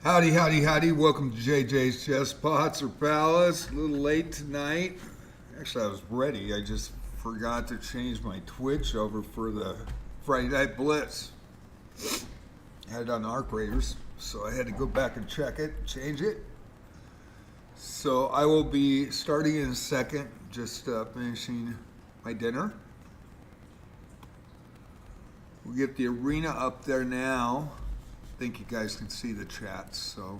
Howdy, howdy, howdy. Welcome to JJ's Chess Pots or Palace. A little late tonight. Actually, I was ready. I just forgot to change my Twitch over for the Friday Night Blitz. I had it on Arc Raiders, so I had to go back and check it, change it. So I will be starting in a second, just finishing my dinner. We'll get the arena up there now. I think you guys can see the chat, so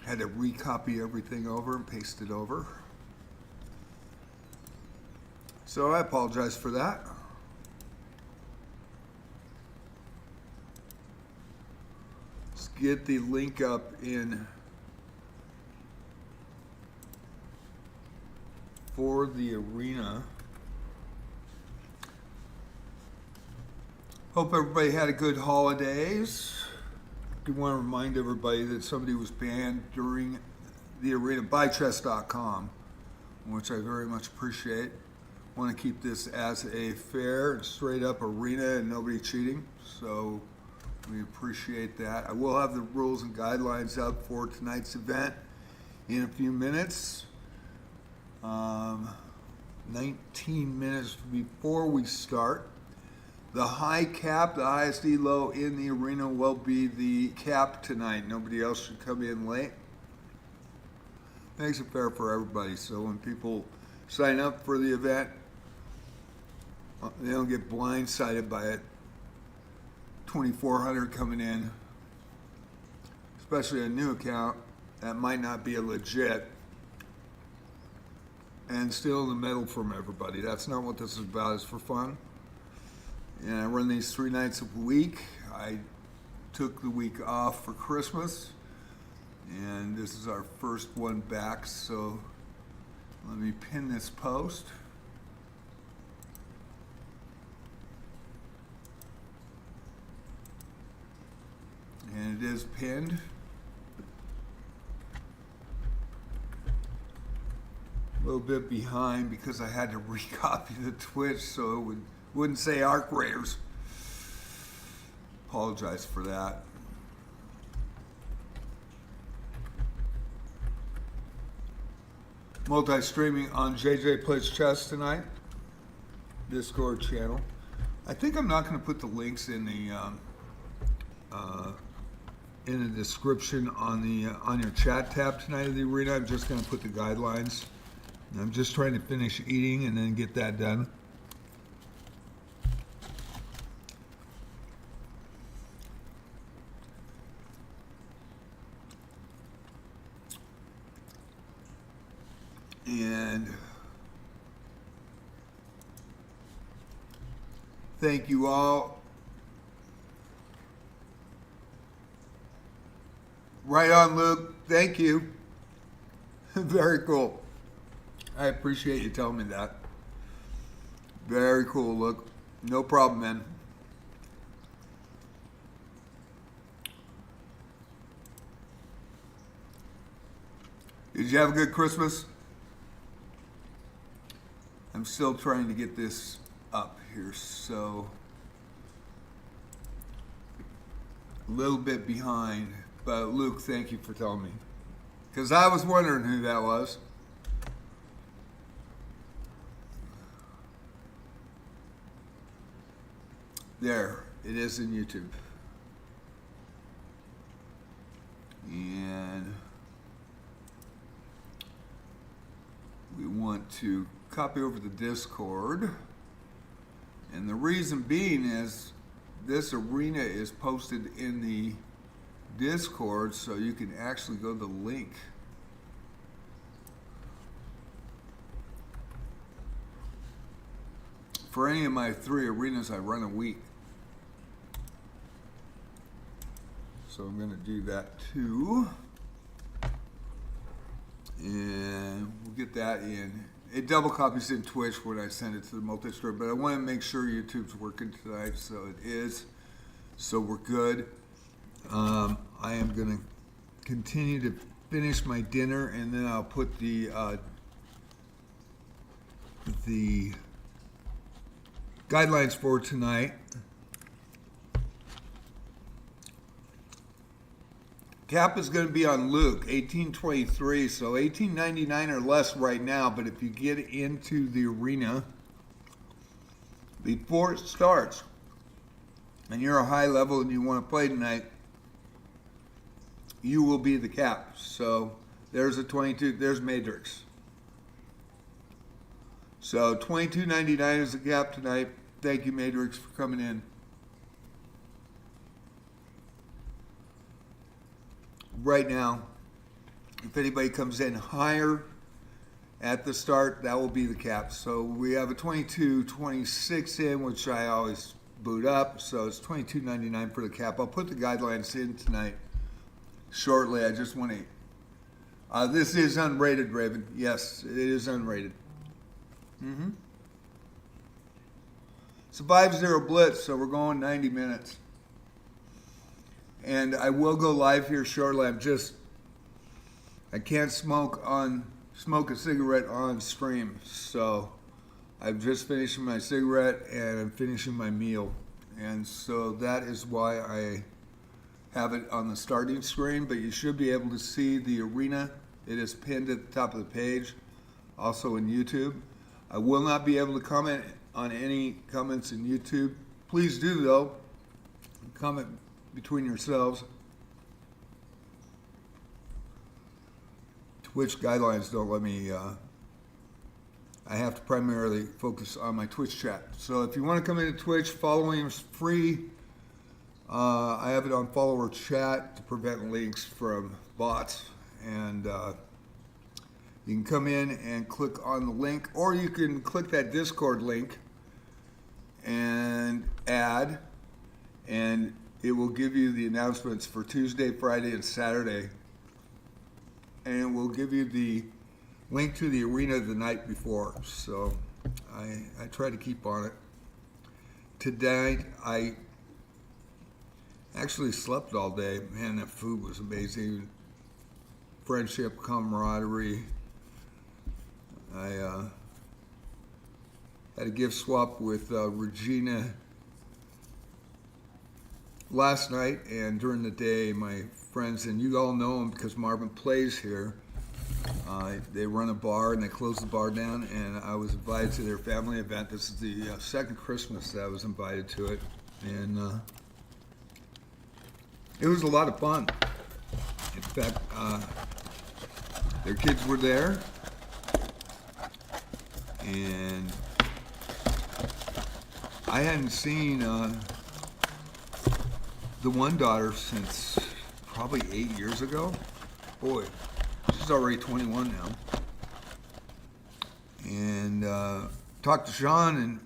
had to recopy everything over and paste it over. So I apologize for that. Let's get the link up in for the arena. Hope everybody had a good holidays. I want to remind everybody that somebody was banned during the arena by chess.com, which I very much appreciate. Want to keep this as a fair and straight up arena and nobody cheating, so we appreciate that. I will have the rules and guidelines up for tonight's event in a few minutes. 19 minutes before we start. The high cap, the highest elo in the arena, will be the cap tonight. Nobody else should come in late. Makes it fair for everybody. So when people sign up for the event, they don't get blindsided by it. 2,400 coming in, especially a new account that might not be a legit, and stealing the medal from everybody. That's not what this is about. It's for fun. And I run these 3 nights a week. I took the week off for Christmas, and this is our first one back, so let me pin this post. And it is pinned. A little bit behind because I had to recopy the Twitch so it wouldn't say Arc Raiders. Apologize for that. Multi-streaming on JJ Plays Chess tonight. Discord channel. I think I'm not going to put the links in the description on your chat tab tonight of the arena. I'm just going to put the guidelines. And I'm just trying to finish eating and then get that done. And thank you all. Right on, Luke. Thank you. Very cool. I appreciate you telling me that. Very cool, Luke. No problem, man. Did you have a good Christmas? I'm still trying to get this up here, so a little bit behind. But Luke, thank you for telling me, because I was wondering who that was. There, it is in YouTube. And we want to copy over the Discord. And the reason being is this arena is posted in the Discord, so you can actually go to the link. For any of my 3 arenas I run a week. So I'm going to do that too. And we'll get that in. It double copies in Twitch when I send it to the multi-store, but I want to make sure YouTube's working tonight, so it is. So we're good. I am going to continue to finish my dinner, and then I'll put the guidelines for tonight Cap is going to be on Luke, 1823, so 1899 or less right now, but if you get into the arena before it starts, and you're a high level and you want to play tonight, you will be the cap. So there's a 22, there's Matrix. So $22.99 is the cap tonight. Thank you, Matrix, for coming in. Right now, if anybody comes in higher at the start, that will be the cap. So we have a 22.26 in, which I always boot up. So it's $22.99 for the cap. I'll put the guidelines in tonight shortly. I just want to. This is unrated, Raven. Yes, it is unrated. It's a 5-0 blitz, so we're going 90 minutes. And I will go live here shortly. I can't smoke a cigarette on stream. So I'm just finishing my cigarette and I'm finishing my meal. And so that is why I have it on the starting screen, but you should be able to see the arena. It is pinned at the top of the page, also in YouTube. I will not be able to comment on any comments in YouTube. Please do, though. Comment between yourselves. Twitch guidelines don't let me, I have to primarily focus on my Twitch chat. So if you want to come into Twitch, following is free. I have it on follower chat to prevent links from bots. And you can come in and click on the link, or you can click that Discord link and add, and it will give you the announcements for Tuesday, Friday, and Saturday. And it will give you the link to the arena the night before. So I try to keep on it. Tonight, I actually slept all day. Man, that food was amazing. Friendship, camaraderie. I had a gift swap with Regina last night, and during the day, my friends, and you all know them because Marvin plays here, they run a bar and they close the bar down, and I was invited to their family event. This is the second Christmas that I was invited to it, and it was a lot of fun. In fact, their kids were there, and I hadn't seen the one daughter since probably 8 years ago. Boy, she's already 21 now. And talked to Sean, and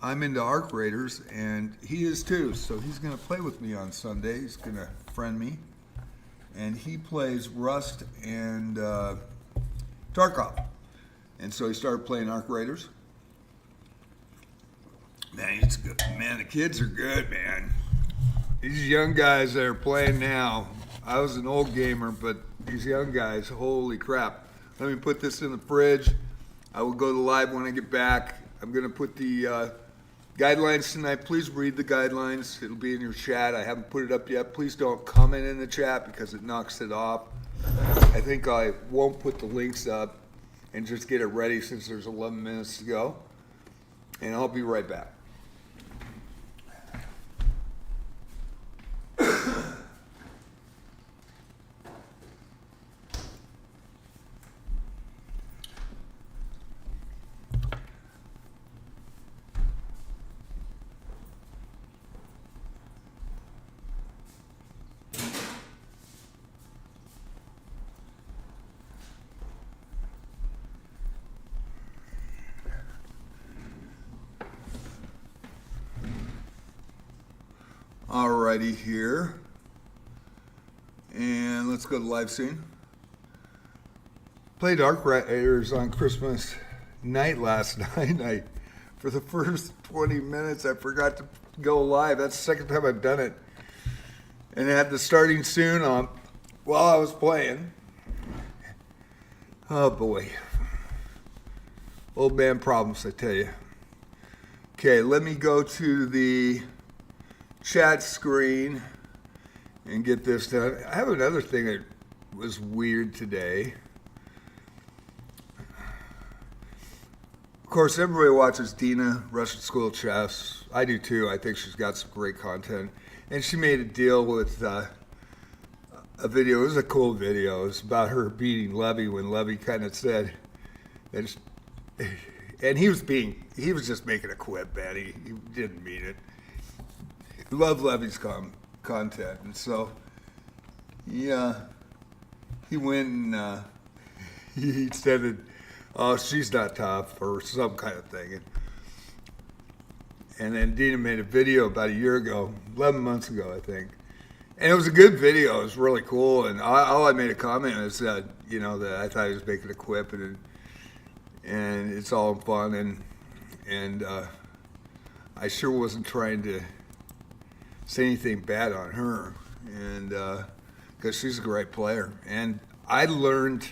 I'm into Arc Raiders, and he is too. So he's going to play with me on Sunday. He's going to friend me. And he plays Rust and Tarkov. And so he started playing Arc Raiders. Man, it's good. Man, the kids are good, man. These young guys that are playing now, I was an old gamer, but these young guys, holy crap. Let me put this in the fridge. I will go to live when I get back. I'm going to put the guidelines tonight. Please read the guidelines. It'll be in your chat. I haven't put it up yet. Please don't comment in the chat because it knocks it off. I think I won't put the links up and just get it ready since there's 11 minutes to go. And I'll be right back. Alrighty here, and let's go to live scene. Played Arc Raiders on Christmas night last night. For the first 20 minutes, I forgot to go live. That's the second time I've done it. And I had the starting soon on while I was playing. Oh boy. Old man problems, I tell you. Okay, let me go to the chat screen and get this done. I have another thing that was weird today. Of course, everybody watches Dina, Russian School of Chess. I do too. I think she's got some great content. And she made a deal with a video. It was a cool video. It was about her beating Levy when Levy kind of said, and he was just making a quip, man. He didn't mean it. He loved Levy's content. And so, yeah, he went and he said that, oh, she's not tough, or some kind of thing. And then Dina made a video about a year ago, 11 months ago, I think. And it was a good video. It was really cool. And all I made a comment is that, that I thought he was making a quip, and it's all fun. And I sure wasn't trying to say anything bad on her, and because she's a great player. And I learned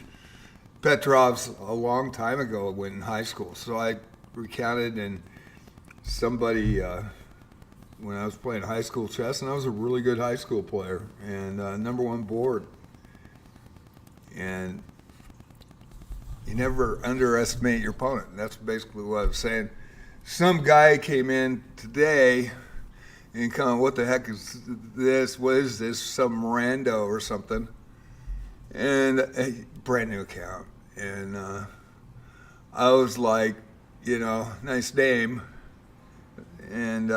Petrov's a long time ago in high school. So I recounted, and somebody, when I was playing high school chess, and I was a really good high school player, and #1 board. And you never underestimate your opponent. And that's basically what I was saying. Some guy came in today and kind of, what the heck is this? What is this? Some rando or something. And a brand new account. And I was like, nice name. And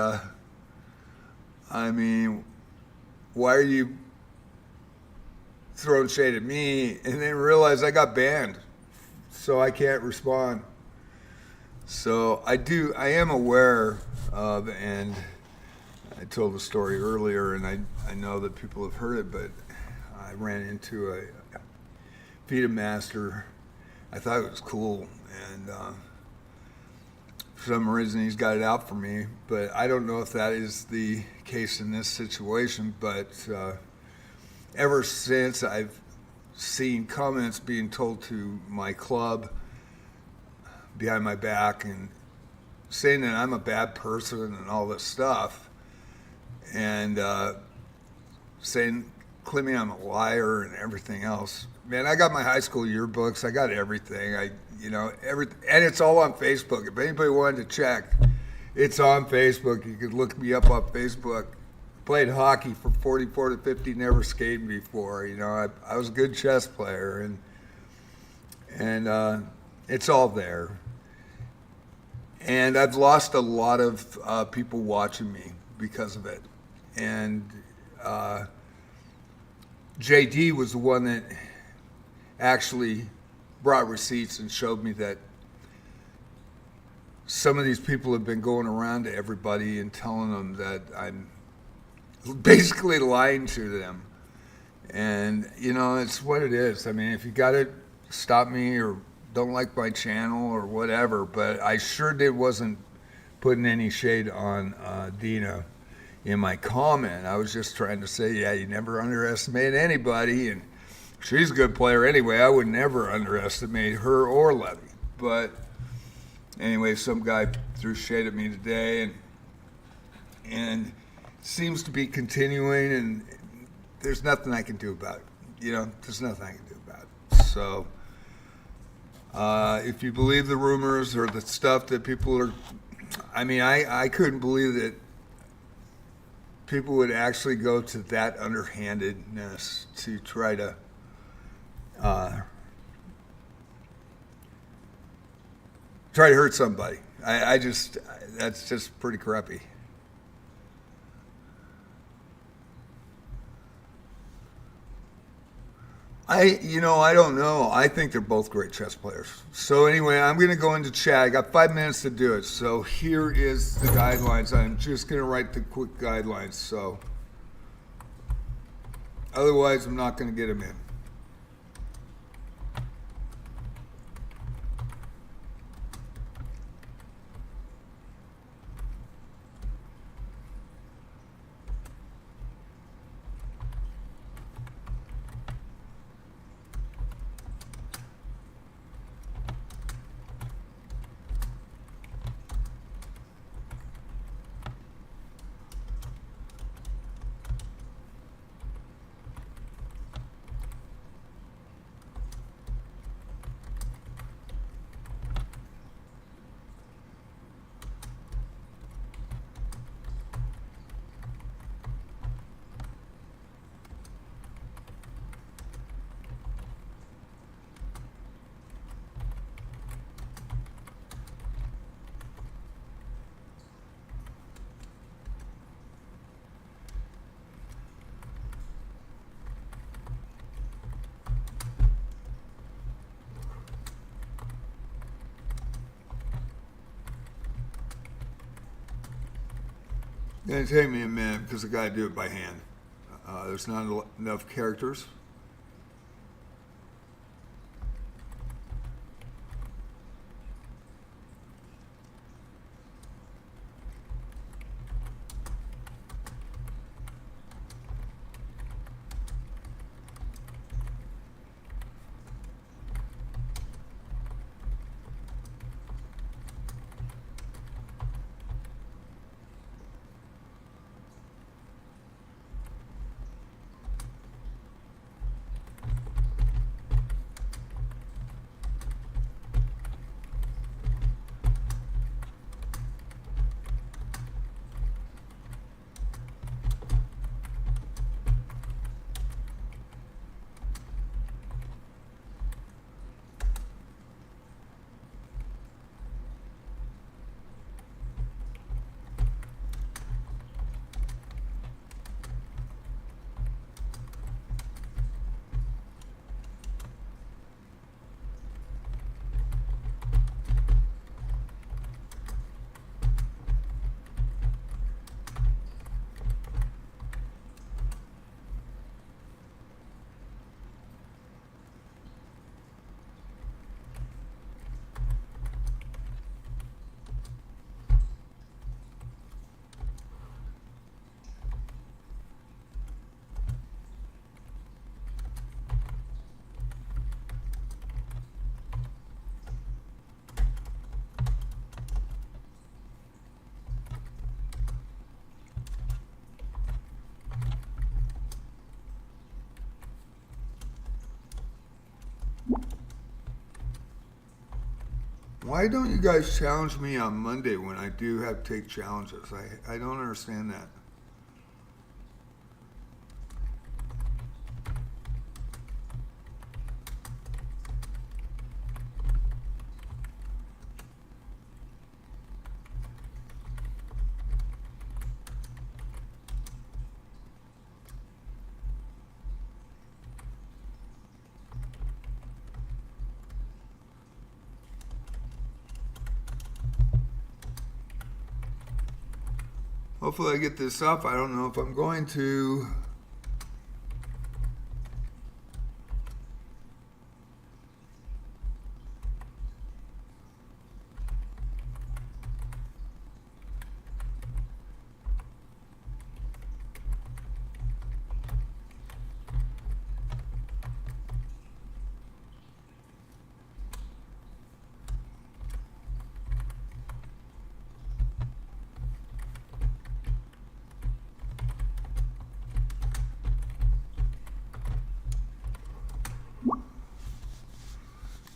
I mean, why are you throwing shade at me? And then realize I got banned, so I can't respond. So I am aware of, and I told the story earlier, and I know that people have heard it, but I ran into a FIDE master. I thought it was cool, and for some reason he's got it out for me, but I don't know if that is the case in this situation. But ever since, I've seen comments being told to my club behind my back and saying that I'm a bad person and all this stuff, and claiming I'm a liar and everything else. Man, I got my high school yearbooks. I got everything. And it's all on Facebook. If anybody wanted to check, it's on Facebook. You could look me up on Facebook. Played hockey from 44 to 50. Never skated before. I was a good chess player, and it's all there. And I've lost a lot of people watching me because of it. And JD was the one that actually brought receipts and showed me that some of these people have been going around to everybody and telling them that I'm basically lying to them. And, it's what it is. I mean, if you got to stop me or don't like my channel or whatever, but I sure wasn't putting any shade on Dina in my comment. I was just trying to say, yeah, you never underestimate anybody, and she's a good player anyway. I would never underestimate her or Levy. But anyway, some guy threw shade at me today, and seems to be continuing, and there's nothing I can do about it. There's nothing I can do about it. So if you believe the rumors or the stuff that people are, I couldn't believe that people would actually go to that underhandedness to try to hurt somebody. That's just pretty crappy. I don't know. I think they're both great chess players. So anyway, I'm going to go into chat. I got 5 minutes to do it. So here is the guidelines. I'm just going to write the quick guidelines. So otherwise, I'm not going to get them in. It's going to take me a minute because I got to do it by hand. There's not enough characters. Why don't you guys challenge me on Monday when I do have to take challenges? I don't understand that. Hopefully I get this up. I don't know if I'm going to.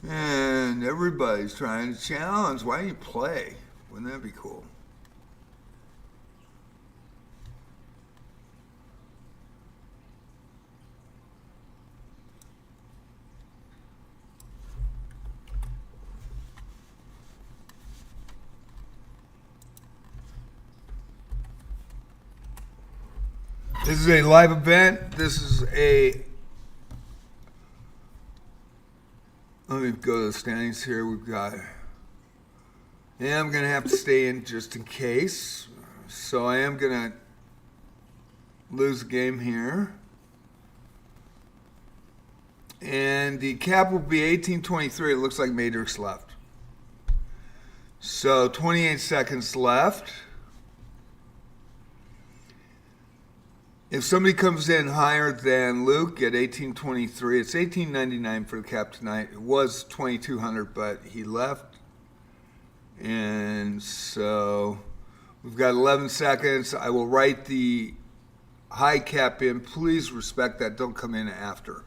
And everybody's trying to challenge. Why don't you play? Wouldn't that be cool? This is a live event. This is a... Let me go to the standings here. We've got... Yeah, I'm going to have to stay in just in case. So I am going to lose a game here. And the cap will be 18:23. It looks like Matrix left. So 28 seconds left. If somebody comes in higher than Luke at 1823, it's 1899 for the cap tonight. It was 2200, but he left. And so we've got 11 seconds. I will write the high cap in. Please respect that. Don't come in after.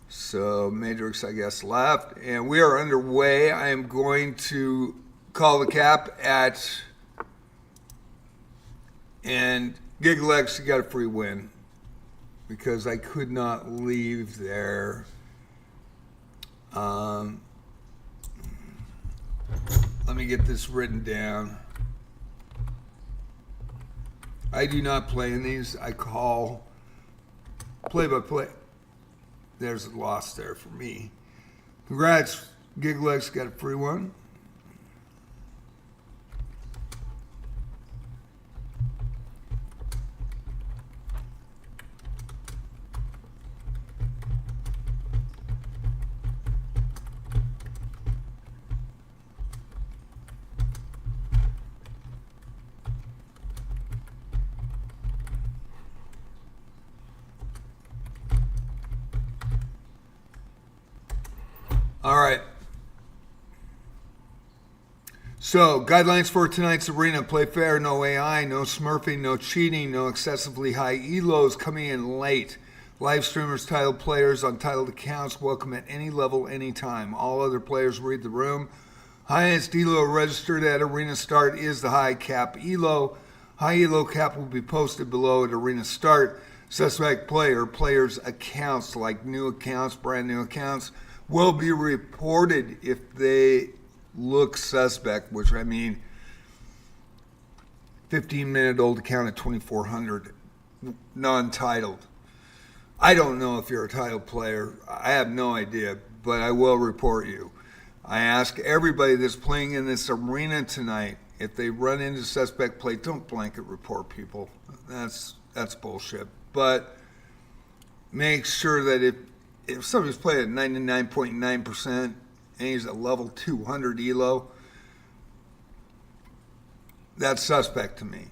So Matrix, I guess, left. And we are underway. I am going to call the cap at... And... Giglex, you got a free win because I could not leave there. Let me get this written down. I do not play in these. I call play-by-play. There's a loss there for me. Congrats, Giglex, got a free one. All right. So, guidelines for tonight's arena. Play fair, no AI, no smurfing, no cheating, no excessively high elos coming in late. Live streamers, titled players on titled accounts, welcome at any level, anytime. All other players read the room. Highest elo registered at arena start is the high cap elo. High elo cap will be posted below at arena start. Suspect players' accounts, like new accounts, brand new accounts, will be reported if they look suspect, which I mean 15-minute old account at 2400, non-titled. I don't know if you're a titled player. I have no idea, but I will report you. I ask everybody that's playing in this arena tonight, if they run into suspect play, don't blanket report people. That's bullshit. But make sure that if somebody's playing at 99.9% and he's at level 200 elo, that's suspect to me.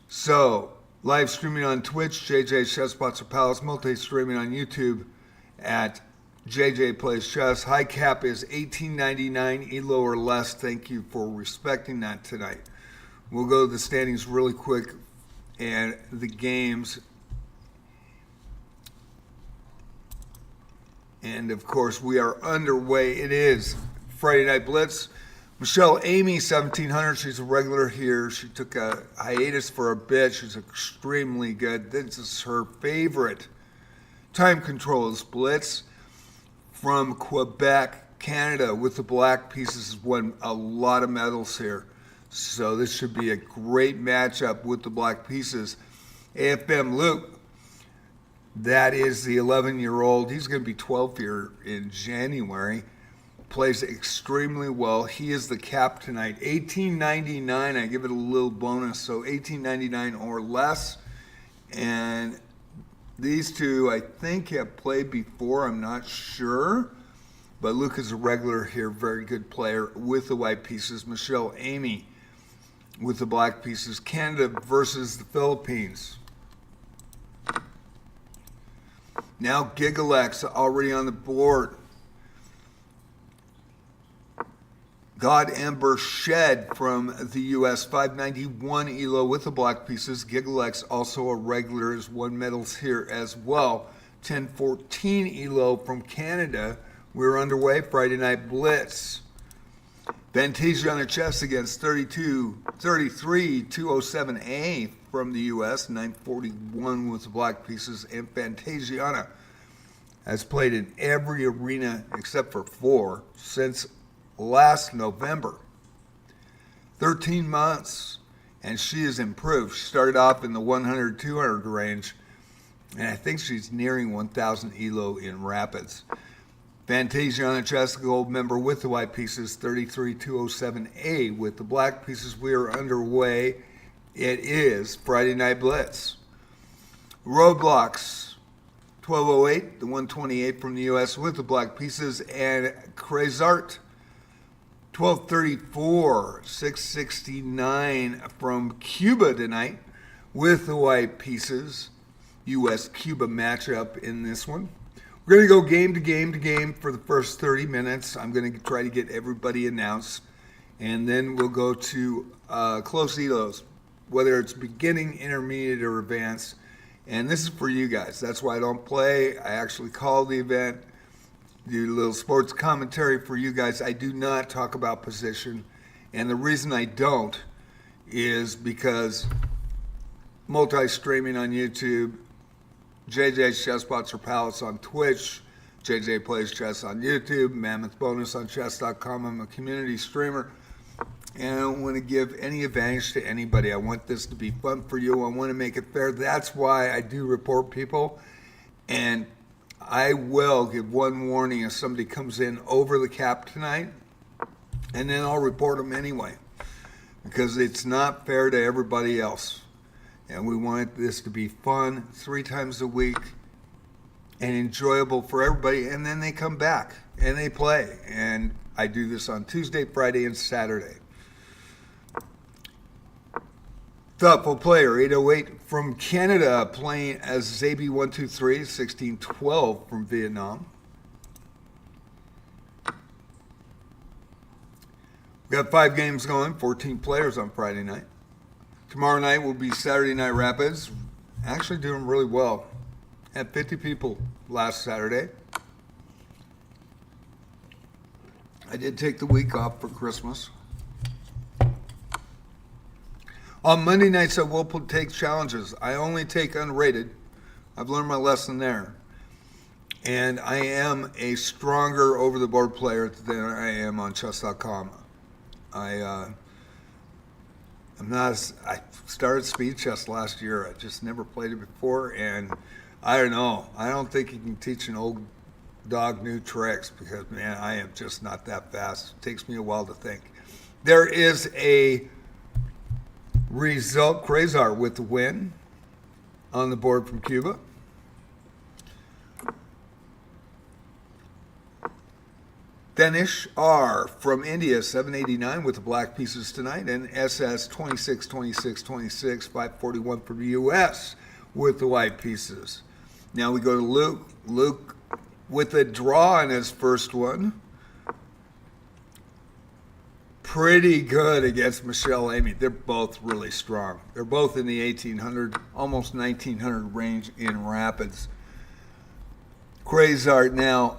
So, live streaming on Twitch, JJ Chess Spots or Palace, multi-streaming on YouTube at JJ Plays Chess. High cap is $18.99, elo or less. Thank you for respecting that tonight. We'll go to the standings really quick and the games. And of course, we are underway. It is Friday Night Blitz. Michelle Amy, 1700. She's a regular here. She took a hiatus for a bit. She's extremely good. This is her favorite time control is Blitz from Quebec, Canada, with the black pieces. Has won a lot of medals here. So this should be a great matchup with the black pieces. AFM Luke, that is the 11-year-old. He's going to be 12 here in January. Plays extremely well. He is the cap tonight. $18.99. I give it a little bonus, so $18.99 or less. And these two, I think, have played before. I'm not sure. But Luke is a regular here. Very good player with the white pieces. Michelle Amy with the black pieces. Canada versus the Philippines. Now Gigalex already on the board. God Ember Shed from the U.S. 591 elo with the black pieces. Gigalex also a regular, has won medals here as well. 1014 elo from Canada. We're underway. Friday Night Blitz. Fantasia on the chess against 33 207A from the U.S. 941 with the black pieces. And Fantasiana has played in every arena except for 4 since last November. 13 months, and she has improved. She started off in the 100, 200 range, and I think she's nearing 1,000 elo in Rapids. Fantasia on the chess, gold member with the white pieces, 33207A with the black pieces. We are underway. It is Friday Night Blitz. Roadblocks, 1208, the 128 from the U.S. with the black pieces, and Crazart, 1234, 669 from Cuba tonight with the white pieces. U.S.-Cuba matchup in this one. We're going to go game to game to game for the first 30 minutes. I'm going to try to get everybody announced. And then we'll go to close elos, whether it's beginning, intermediate, or advanced. And this is for you guys. That's why I don't play. I actually call the event, do a little sports commentary for you guys. I do not talk about position. And the reason I don't is because multi-streaming on YouTube, JJ's Chess Spots or Palace on Twitch, JJ Plays Chess on YouTube, Mammoth Bonus on chess.com. I'm a community streamer, and I don't want to give any advantage to anybody. I want this to be fun for you. I want to make it fair. That's why I do report people, and I will give one warning if somebody comes in over the cap tonight, and then I'll report them anyway, because it's not fair to everybody else. And we want this to be fun 3 times a week and enjoyable for everybody. And then they come back and they play. And I do this on Tuesday, Friday, and Saturday. Thoughtful player, 808 from Canada, playing as Zabi123, 1612 from Vietnam. Got 5 games going, 14 players on Friday night. Tomorrow night will be Saturday Night Rapids. Actually doing really well. Had 50 people last Saturday. I did take the week off for Christmas. On Monday nights, I will take challenges. I only take unrated. I've learned my lesson there. And I am a stronger over-the-board player than I am on chess.com. I started speed chess last year. I just never played it before, and I don't know. I don't think you can teach an old dog new tricks because, man, I am just not that fast. It takes me a while to think. There is a result, Krazar with the win on the board from Cuba. Danish R from India, 789 with the black pieces tonight, and SS 26, 26, 26, 541 from the U.S. with the white pieces. Now we go to Luke. Luke with a draw in his first one. Pretty good against Michelle Amy. They're both really strong. They're both in the 1800, almost 1900 range in rapids. Krazar now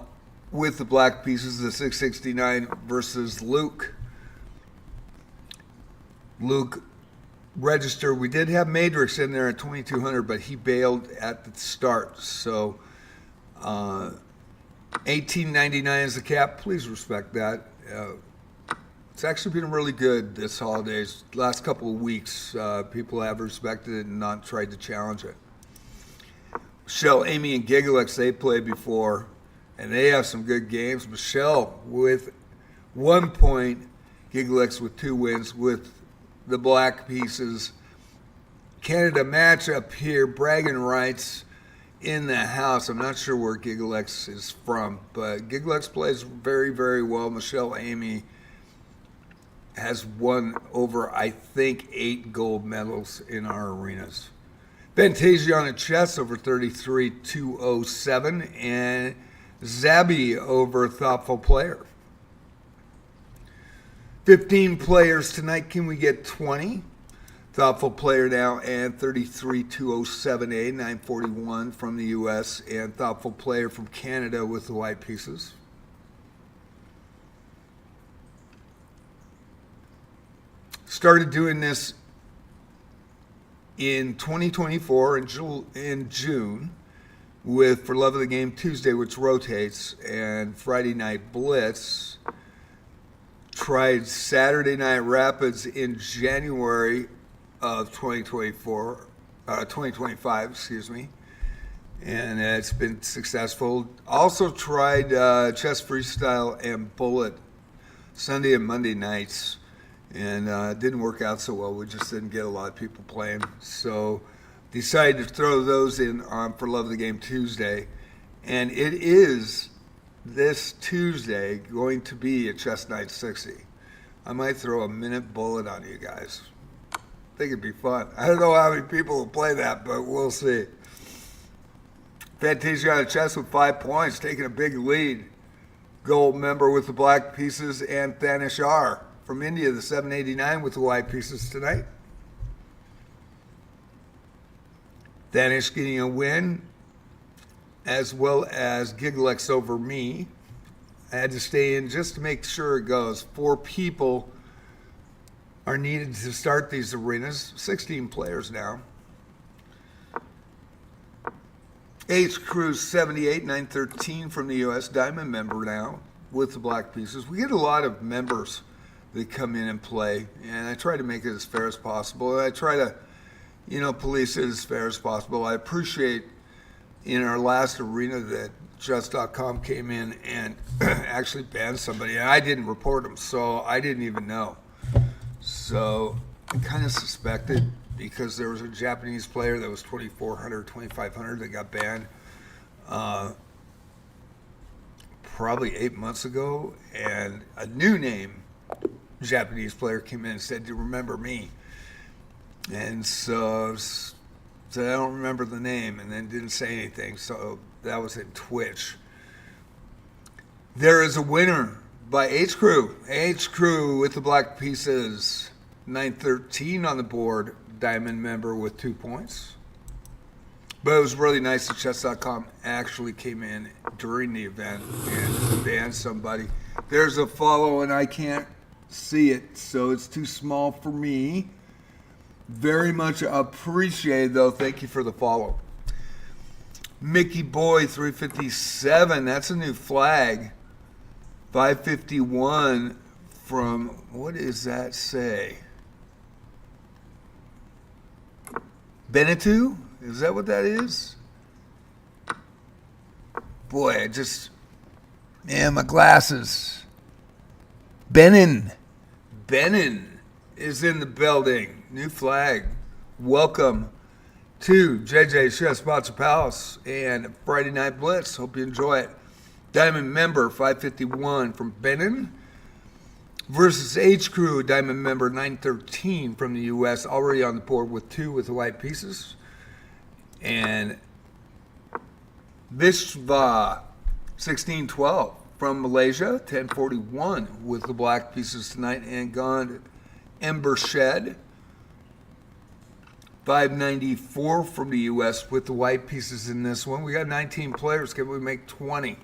with the black pieces, the 669 versus Luke. Luke registered. We did have Matrix in there at 2200, but he bailed at the start. So 1899 is the cap. Please respect that. It's actually been really good this holidays. Last couple of weeks, people have respected it and not tried to challenge it. Michelle, Amy, and Gigalex, they played before, and they have some good games. Michelle with 1 point, Gigalex with 2 wins with the black pieces. Canada matchup here, bragging rights in the house. I'm not sure where Gigalex is from, but Gigalex plays very, very well. Michelle Amy has won over, I think, 8 gold medals in our arenas. Fantasia on a chess over 33-207, and Zabby over Thoughtful Player. 15 players tonight. Can we get 20? Thoughtful Player now and 33-207A, 941 from the U.S., and Thoughtful Player from Canada with the white pieces. Started doing this in 2024 in June with For Love of the Game Tuesday, which rotates, and Friday Night Blitz. Tried Saturday Night Rapids in January of 2025, excuse me, and it's been successful. Also tried Chess Freestyle and Bullet Sunday and Monday nights, and it didn't work out so well. We just didn't get a lot of people playing, so decided to throw those in on For Love of the Game Tuesday, and it is this Tuesday going to be a Chess Night 60. I might throw a minute bullet on you guys. I think it'd be fun. I don't know how many people will play that, but we'll see. Fantasia on a chess with 5 points, taking a big lead. Gold member with the black pieces, and Danish R from India, the 789 with the white pieces tonight. Danish getting a win, as well as Gigalex over me. I had to stay in just to make sure it goes. 4 people are needed to start these arenas. 16 players now. H Cruz 78, 913 from the U.S. Diamond member now with the black pieces. We get a lot of members that come in and play, and I try to make it as fair as possible. I try to, police it as fair as possible. I appreciate in our last arena that chess.com came in and actually banned somebody, and I didn't report them, so I didn't even know. So I kind of suspected, because there was a Japanese player that was 2,400, 2,500 that got banned probably 8 months ago, and a new name Japanese player came in and said, "Do you remember me?" And so I don't remember the name, and then didn't say anything. So that was in Twitch. There is a winner by H Crew. H Crew with the black pieces. 913 on the board. Diamond member with 2 points. But it was really nice that chess.com actually came in during the event and banned somebody. There's a follow and I can't see it, so it's too small for me. Very much appreciated, though. Thank you for the follow. Mickey Boy 357. That's a new flag. 551 from, what does that say? Benetu? Is that what that is? Boy, man, my glasses. Benin is in the building. New flag. Welcome to JJ's Chess Sponsor Palace and Friday Night Blitz. Hope you enjoy it. Diamond member 551 from Benin versus H Crew, Diamond member 913 from the U.S. Already on the board with 2 with the white pieces. And Vishva 1612 from Malaysia, 1041 with the black pieces tonight. And Gond Ember Shed 594 from the U.S. with the white pieces in this one. We got 19 players. Can we make 20?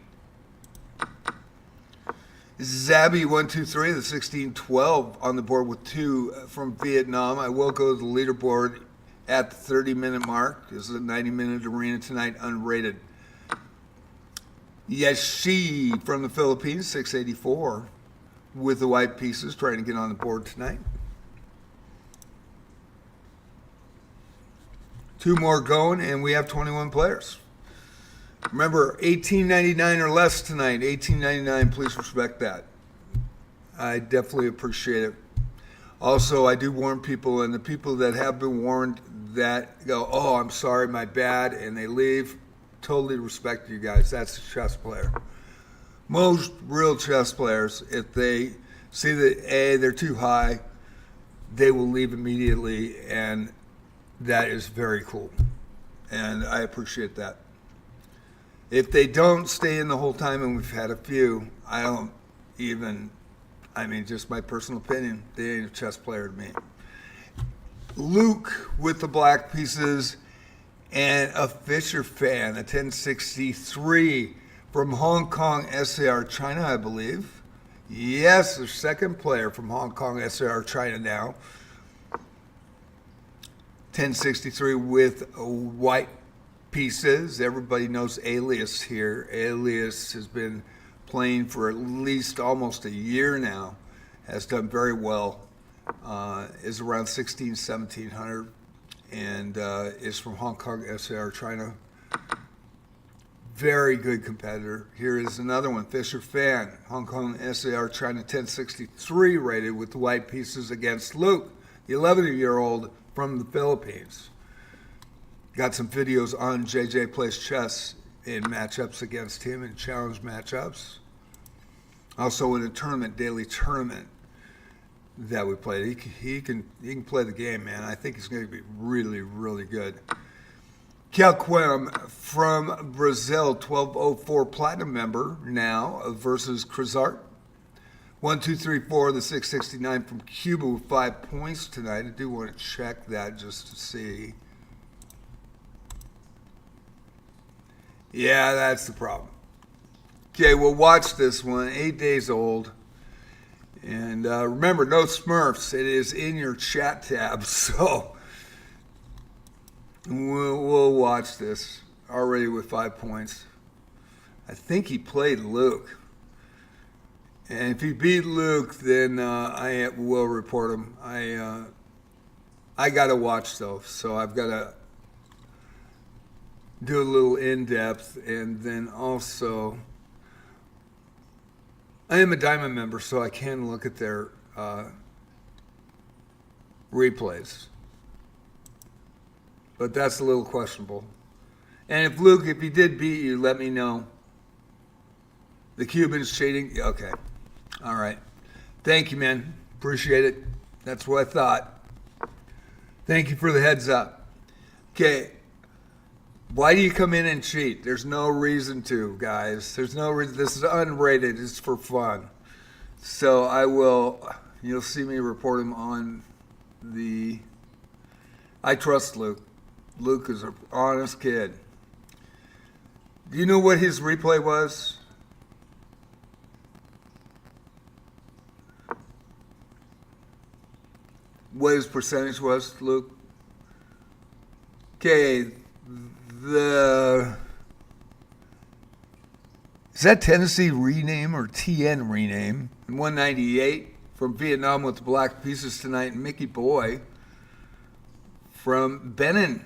Zabby 123, the 1612 on the board with 2 from Vietnam. I will go to the leaderboard at the 30-minute mark. This is a 90-minute arena tonight, unrated. Yeshi from the Philippines, 684 with the white pieces, trying to get on the board tonight. 2 more going, and we have 21 players. Remember, $18.99 or less tonight. $18.99, please respect that. I definitely appreciate it. Also, I do warn people, and the people that have been warned that go, oh, I'm sorry, my bad, and they leave, totally respect you guys. That's a chess player. Most real chess players, if they see that, A, they're too high, they will leave immediately, and that is very cool. And I appreciate that. If they don't stay in the whole time, and we've had a few, just my personal opinion, they ain't a chess player to me. Luke with the black pieces and a Fisher fan, a 1063 from Hong Kong SAR China, I believe. Yes, the second player from Hong Kong SAR China now. 1063 with white pieces. Everybody knows Alias here. Alias has been playing for at least almost a year now. Has done very well. Is around 1700 and is from Hong Kong SAR China. Very good competitor. Here is another one, Fisher Fan, Hong Kong SAR China 1063 rated with the white pieces against Luke, the 11-year-old from the Philippines. Got some videos on JJ Plays Chess in matchups against him and challenge matchups. Also in a tournament, daily tournament that we played. He can play the game, man. I think he's going to be really, really good. Calquem from Brazil, 1204 platinum member now versus Crizart. 1, 2, 3, 4, the 669 from Cuba with 5 points tonight. I do want to check that just to see. Yeah, that's the problem. Okay, we'll watch this one. 8 days old. And remember, no Smurfs. It is in your chat tab, so we'll watch this. Already with 5 points. I think he played Luke. And if he beat Luke, then I will report him. I got to watch, though, so I've got to do a little in-depth. And then also, I am a Diamond member, so I can look at their replays. But that's a little questionable. And if Luke, if he did beat you, let me know. The Cuban's cheating? Okay. All right. Thank you, man. Appreciate it. That's what I thought. Thank you for the heads up. Okay. Why do you come in and cheat? There's no reason to, guys. There's no reason. This is unrated. It's for fun. So you'll see me report him on I trust Luke. Luke is an honest kid. Do you know what his replay was? What his percentage was, Luke? Okay, is that Tennessee rename or TN rename? 198 from Vietnam with the Black Pieces tonight. Mickey Boy from Benin.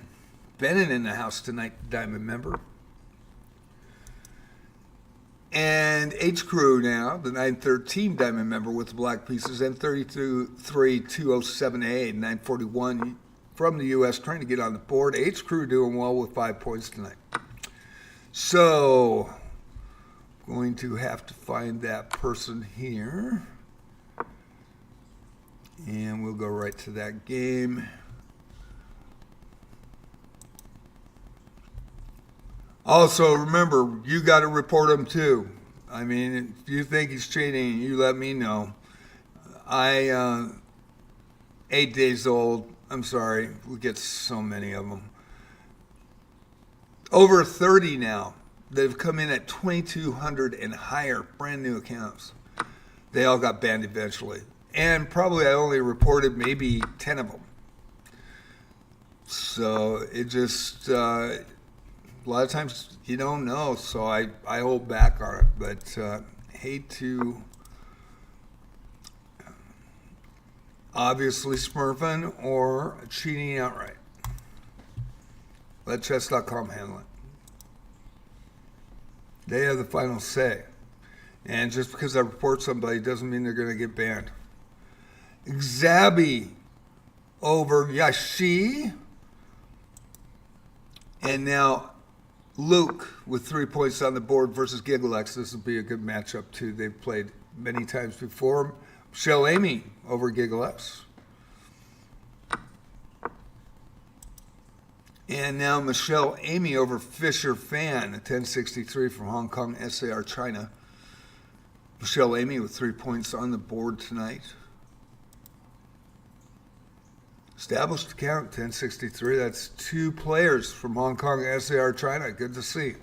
Benin in the house tonight, Diamond member. And H Crew now, the 913 Diamond member with the Black Pieces, and 33-2078, 941 from the U.S. trying to get on the board. H Crew doing well with 5 points tonight. So, going to have to find that person here. And we'll go right to that game. Also, remember, you got to report him too. I mean, if you think he's cheating, you let me know. 8 days old. I'm sorry, we get so many of them. Over 30 now that have come in at 2,200 and higher, brand new accounts. They all got banned eventually. And probably I only reported maybe 10 of them. So it just... a lot of times you don't know, so I hold back on it, but hate to obviously smurfing or cheating outright. Let chess.com handle it. They have the final say. And just because I report somebody doesn't mean they're going to get banned. Xabi over Yashi. And now Luke with 3 points on the board versus Gigalex. This will be a good matchup too. They've played many times before. Michelle Amy over Gigalex. And now Michelle Amy over Fisher Fan, a 1063 from Hong Kong, SAR China. Michelle Amy with 3 points on the board tonight. Established account, 1063. That's 2 players from Hong Kong, SAR China. Good to see.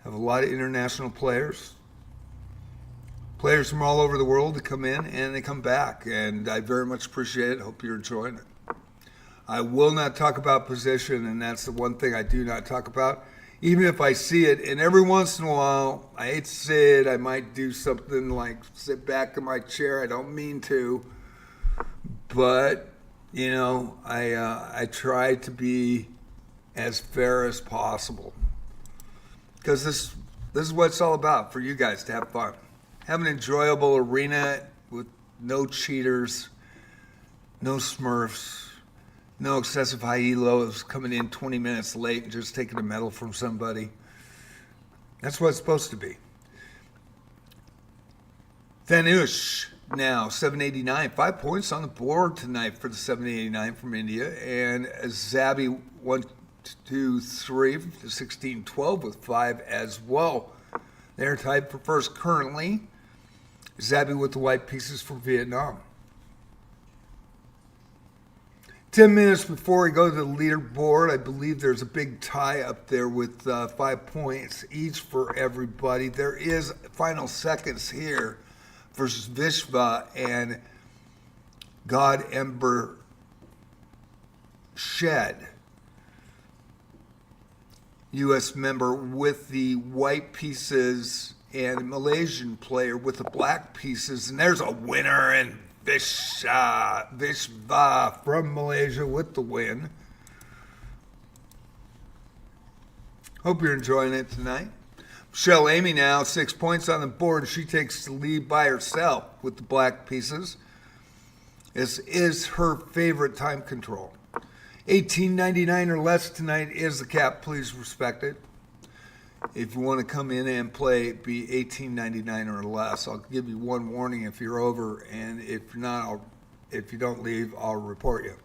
Have a lot of international players. Players from all over the world that come in and they come back. And I very much appreciate it. Hope you're enjoying it. I will not talk about position, and that's the one thing I do not talk about. Even if I see it, and every once in a while, I hate to say it, I might do something like sit back in my chair. I don't mean to. But... you know, I try to be as fair as possible because this is what it's all about for you guys to have fun. Have an enjoyable arena with no cheaters, no smurfs, no excessive high elos coming in 20 minutes late and just taking a medal from somebody. That's what it's supposed to be. Dhanush. Now, 789, 5 points on the board tonight for the 789 from India. And Zabi, 1, 2, 3 to 1612 with 5 as well. They're tied for first currently. Zabi with the white pieces from Vietnam. 10 minutes before we go to the leaderboard, I believe there's a big tie up there with 5 points each for everybody. There is final seconds here versus Vishva and God Ember Shed, U.S. member with the white pieces and a Malaysian player with the black pieces. And there's a winner in Vishva from Malaysia with the win. Hope you're enjoying it tonight. Michelle Amy now, 6 points on the board. She takes the lead by herself with the black pieces. This is her favorite time control. 18.99 or less tonight is the cap. Please respect it. If you want to come in and play, be 18.99 or less. I'll give you one warning if you're over, and if not, if you don't leave, I'll report you.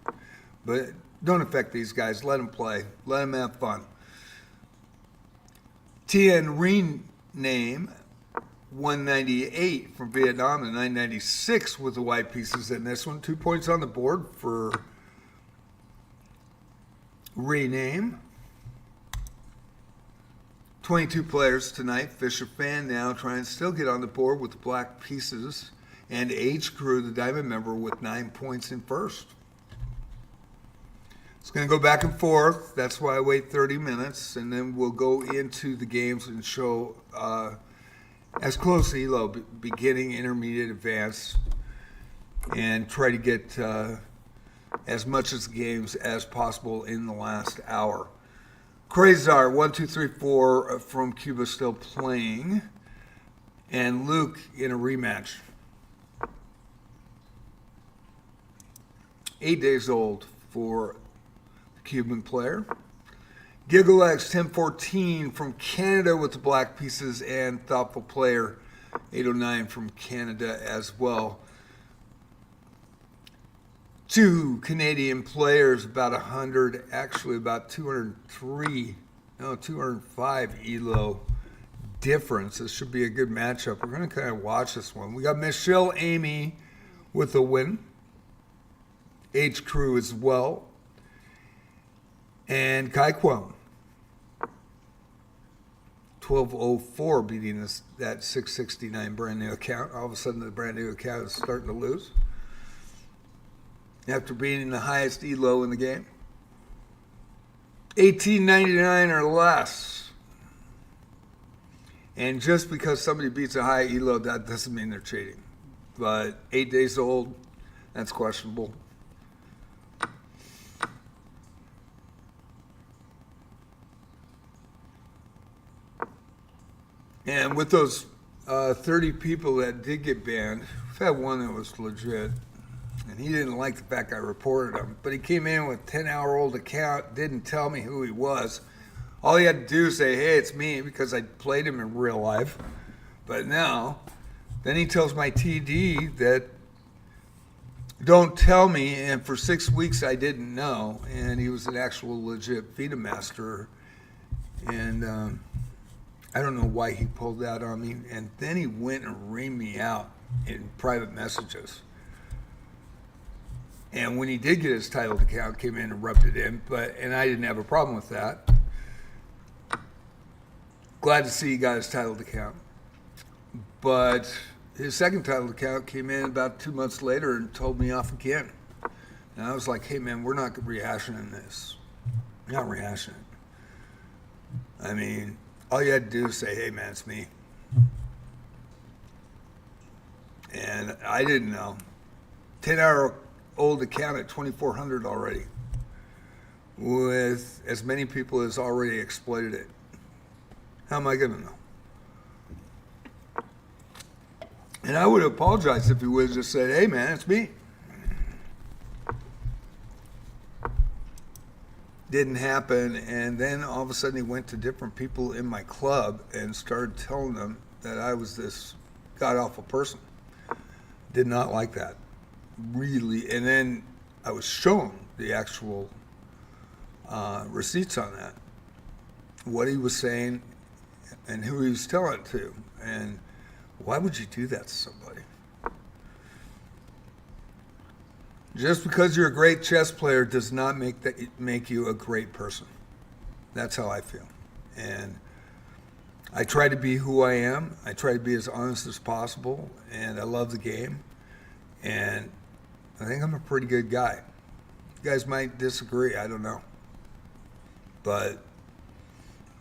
But don't affect these guys. Let them play. Let them have fun. TN rename 198 from Vietnam and 996 with the white pieces in this one. 2 points on the board for rename. 22 players tonight. Fisher Fan now trying to still get on the board with the black pieces. And H Crew, the diamond member, with 9 points in first. It's going to go back and forth. That's why I wait 30 minutes. And then we'll go into the games and show as close to Elo, beginning, intermediate, advanced, and try to get as much of the games as possible in the last hour. Crazar, 1, 2, 3, 4 from Cuba still playing. And Luke in a rematch. 8 days old for the Cuban player. GiggleX, 1014 from Canada with the black pieces, and Thoughtful Player, 809 from Canada as well. 2 Canadian players, about 100, actually about 205 Elo difference. This should be a good matchup. We're going to kind of watch this one. We got Michelle Amy with a win. H Crew as well. And Kai Kwon. 1204 beating that 669 brand new account. All of a sudden the brand new account is starting to lose. After being the highest Elo in the game. 1899 or less. And just because somebody beats a high Elo, that doesn't mean they're cheating. But 8 days old, that's questionable. And with those 30 people that did get banned, we've had one that was legit. And he didn't like the fact I reported him. But he came in with a 10-hour-old account, didn't tell me who he was. All he had to do is say, hey, it's me, because I played him in real life. But now, then he tells my TD that don't tell me, and for 6 weeks I didn't know. And he was an actual legit FIDA master. And I don't know why he pulled that on me. And then he went and reamed me out in private messages. And when he did get his titled account, came in and rubbed it in, and I didn't have a problem with that. Glad to see he got his titled account. But his second titled account came in about 2 months later and told me off again. And I was like, hey man, we're not rehashing this. We're not rehashing it. I mean, all you had to do is say, hey man, it's me. And I didn't know. 10-hour-old account at 2,400 already, with as many people as already exploited it. How am I going to know? And I would have apologized if he would have just said, hey man, it's me. Didn't happen. And then all of a sudden he went to different people in my club and started telling them that I was this god-awful person. Did not like that. Really. And then I was shown the actual receipts on that. What he was saying and who he was telling it to. And why would you do that to somebody? Just because you're a great chess player does not make you a great person. That's how I feel. And I try to be who I am. I try to be as honest as possible. And I love the game. And I think I'm a pretty good guy. You guys might disagree. I don't know. But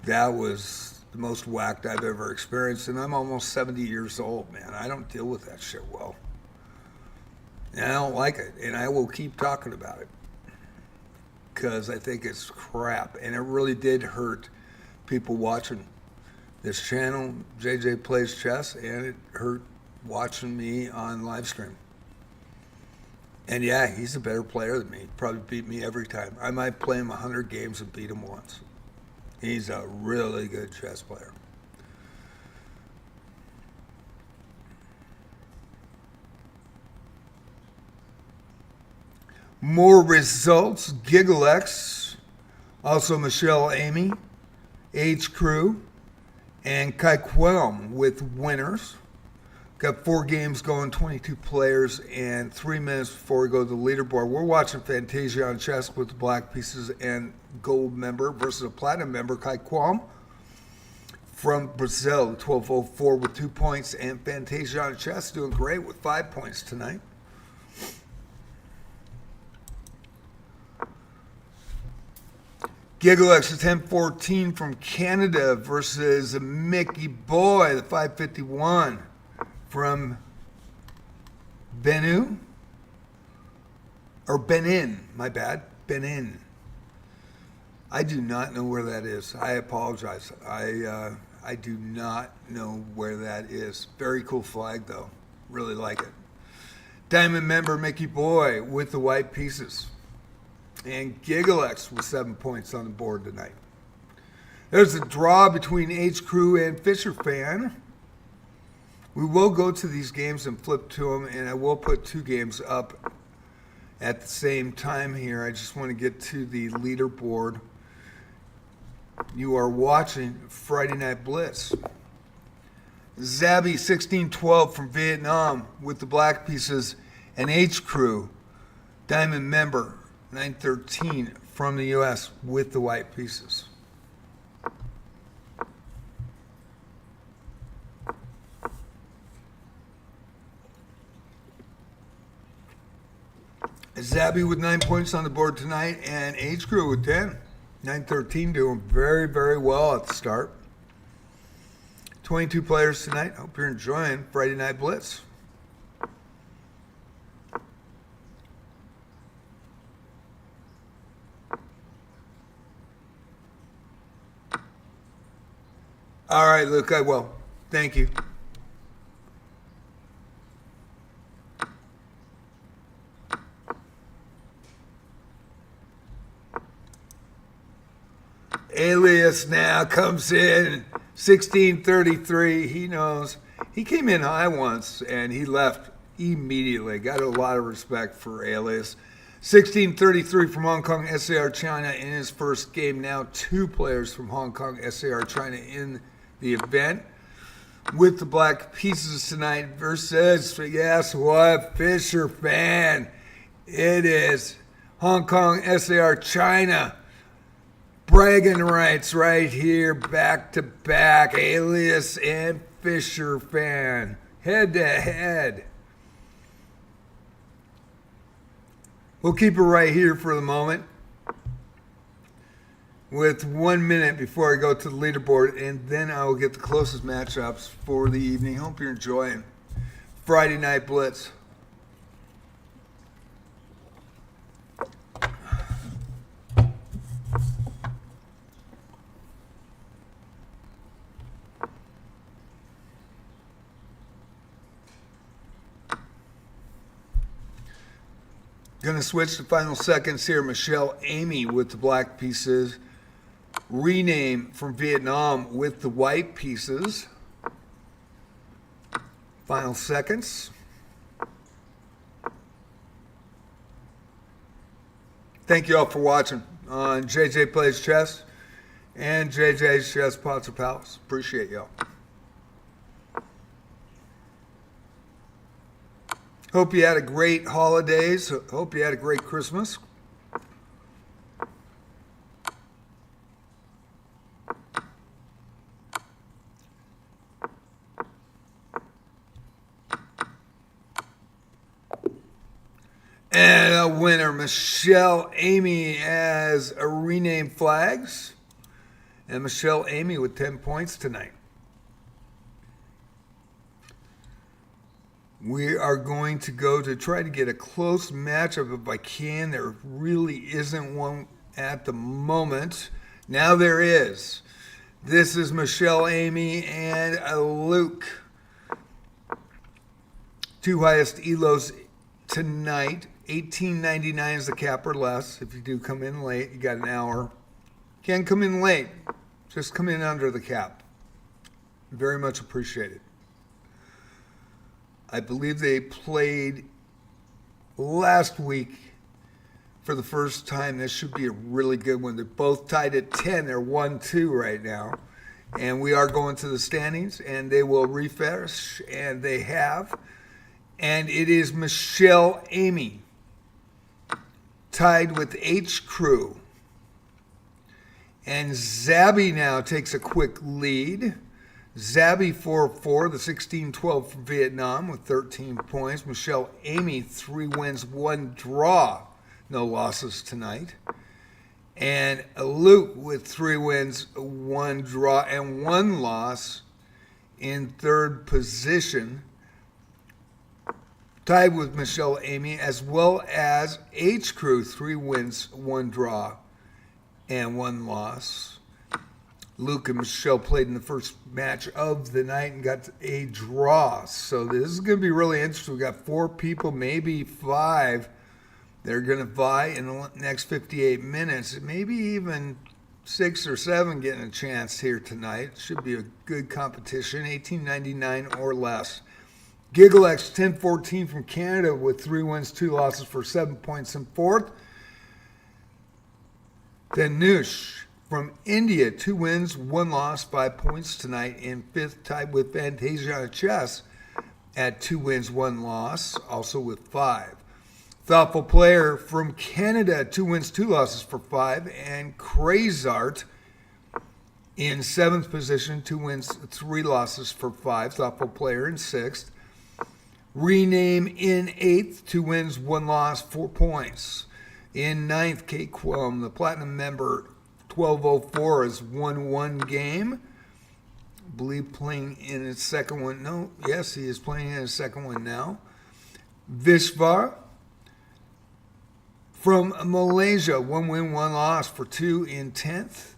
that was the most whacked I've ever experienced. And I'm almost 70 years old, man. I don't deal with that shit well. And I don't like it. And I will keep talking about it. Because I think it's crap. And it really did hurt people watching this channel, JJ Plays Chess. And it hurt watching me on live stream. And yeah, he's a better player than me. He'd probably beat me every time. I might play him 100 games and beat him once. He's a really good chess player. More results. GiggleX, also Michelle Amy, H Crew, And Kai Quelm with winners. Got 4 games going, 22 players, and 3 minutes before we go to the leaderboard. We're watching Fantasia on chess with the black pieces and gold member versus a platinum member, Kai Quelm from Brazil, 1204 with 2 points, and Fantasia on chess doing great with 5 points tonight. Gigalex, the 1014 from Canada versus Mickey Boy, the 551 from Benin. My bad, Benin. I do not know where that is. I apologize. I do not know where that is. Very cool flag, though. Really like it. Diamond member Mickey Boy with the white pieces. And Gigalex with 7 points on the board tonight. There's a draw between H Crew and Fisher Fan. We will go to these games and flip to them, and I will put 2 games up at the same time here. I just want to get to the leaderboard. You are watching Friday Night Blitz. Zabby 1612 from Vietnam with the black pieces, and H Crew, Diamond member 913 from the U.S. with the white pieces. Zabby with 9 points on the board tonight, and H Crew with 10. 913 doing very, very well at the start. 22 players tonight. Hope you're enjoying Friday Night Blitz. All right, Luke, I will. Thank you. Alias now comes in, 1633. He knows. He came in high once, and he left immediately. Got a lot of respect for Alias. 1633 from Hong Kong, SAR China in his first game. Now 2 players from Hong Kong, SAR China in the event. With the black pieces tonight versus, guess what, Fisher Fan. It is Hong Kong, SAR China. Bragging rights right here, back to back. Alias and Fisher Fan, head to head. We'll keep it right here for the moment. With 1 minute before I go to the leaderboard, and then I will get the closest matchups for the evening. Hope you're enjoying Friday Night Blitz. Going to switch to final seconds here. Michelle Amy with the black pieces. Rename from Vietnam with the white pieces. Final seconds. Thank you all for watching on JJ Plays Chess and JJ's Chess Pots of Palace. Appreciate y'all. Hope you had a great holidays. Hope you had a great Christmas. And a winner, Michelle Amy, as a rename flags. And Michelle Amy with 10 points tonight. We are going to go to try to get a close matchup if I can. There really isn't one at the moment. Now there is. This is Michelle Amy and Luke. 2 highest Elos tonight. $18.99 is the cap or less. If you do come in late, you got an hour. Can't come in late. Just come in under the cap. Very much appreciated. I believe they played last week for the first time. This should be a really good one. They're both tied at 10. They're 1-2 right now. And we are going to the standings, and they will refresh, and they have. And it is Michelle Amy, tied with H Crew. And Zabby now takes a quick lead. Zabby 4-4, the 16-12 from Vietnam with 13 points. Michelle Amy, 3 wins, 1 draw. No losses tonight. And Luke with 3 wins, 1 draw, and 1 loss in third position. Tied with Michelle Amy, as well as H Crew, 3 wins, 1 draw, and 1 loss. Luke and Michelle played in the first match of the night and got a draw. So this is going to be really interesting. We got 4 people, maybe 5. They're going to vie in the next 58 minutes. Maybe even 6 or 7 getting a chance here tonight. Should be a good competition. $18.99 or less. GiggleX 1014 from Canada with 3 wins, 2 losses for 7 points in fourth. Then Noosh from India, 2 wins, 1 loss, 5 points tonight in fifth, tied with Fantasia Chess at 2 wins, 1 loss, also with 5. Thoughtful Player from Canada, 2 wins, 2 losses for 5, and Crazart in 7th position, 2 wins, 3 losses for 5. Thoughtful Player in 6th. Rename in 8th, 2 wins, 1 loss, 4 points. In 9th, Kate Quilm, the Platinum member, 1204 has won 1 game. I believe playing in his second one. No, yes, he is playing in his second one now. Vishvar from Malaysia, 1 win, 1 loss for 2 in 10th.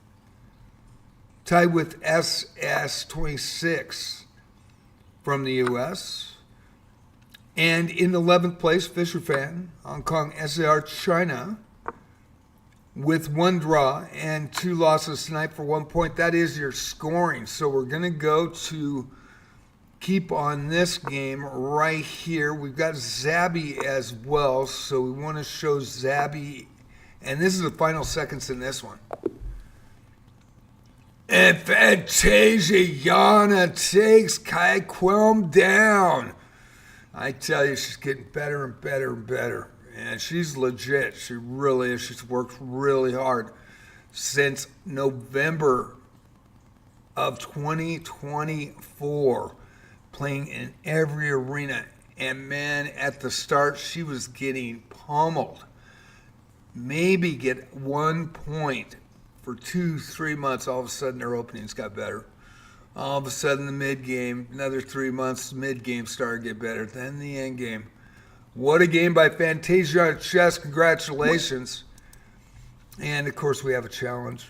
Tied with SS26 from the U.S. And in 11th place, Fisher Fan, Hong Kong SAR China, with 1 draw and 2 losses tonight for 1 point. That is your scoring. So we're going to go to keep on this game right here. We've got Zabby as well, so we want to show Zabby. And this is the final seconds in this one. And Fantasia Yana takes Kai Quilm down. I tell you, she's getting better and better and better. And she's legit. She really is. She's worked really hard since November of 2024, playing in every arena. And man, at the start, she was getting pummeled. Maybe get 1 point for 2-3 months. All of a sudden, her openings got better. All of a sudden, the mid-game, another 3 months, the mid-game started to get better. Then the end game. What a game by Fantasia Chess. Congratulations. And, of course, we have a challenge.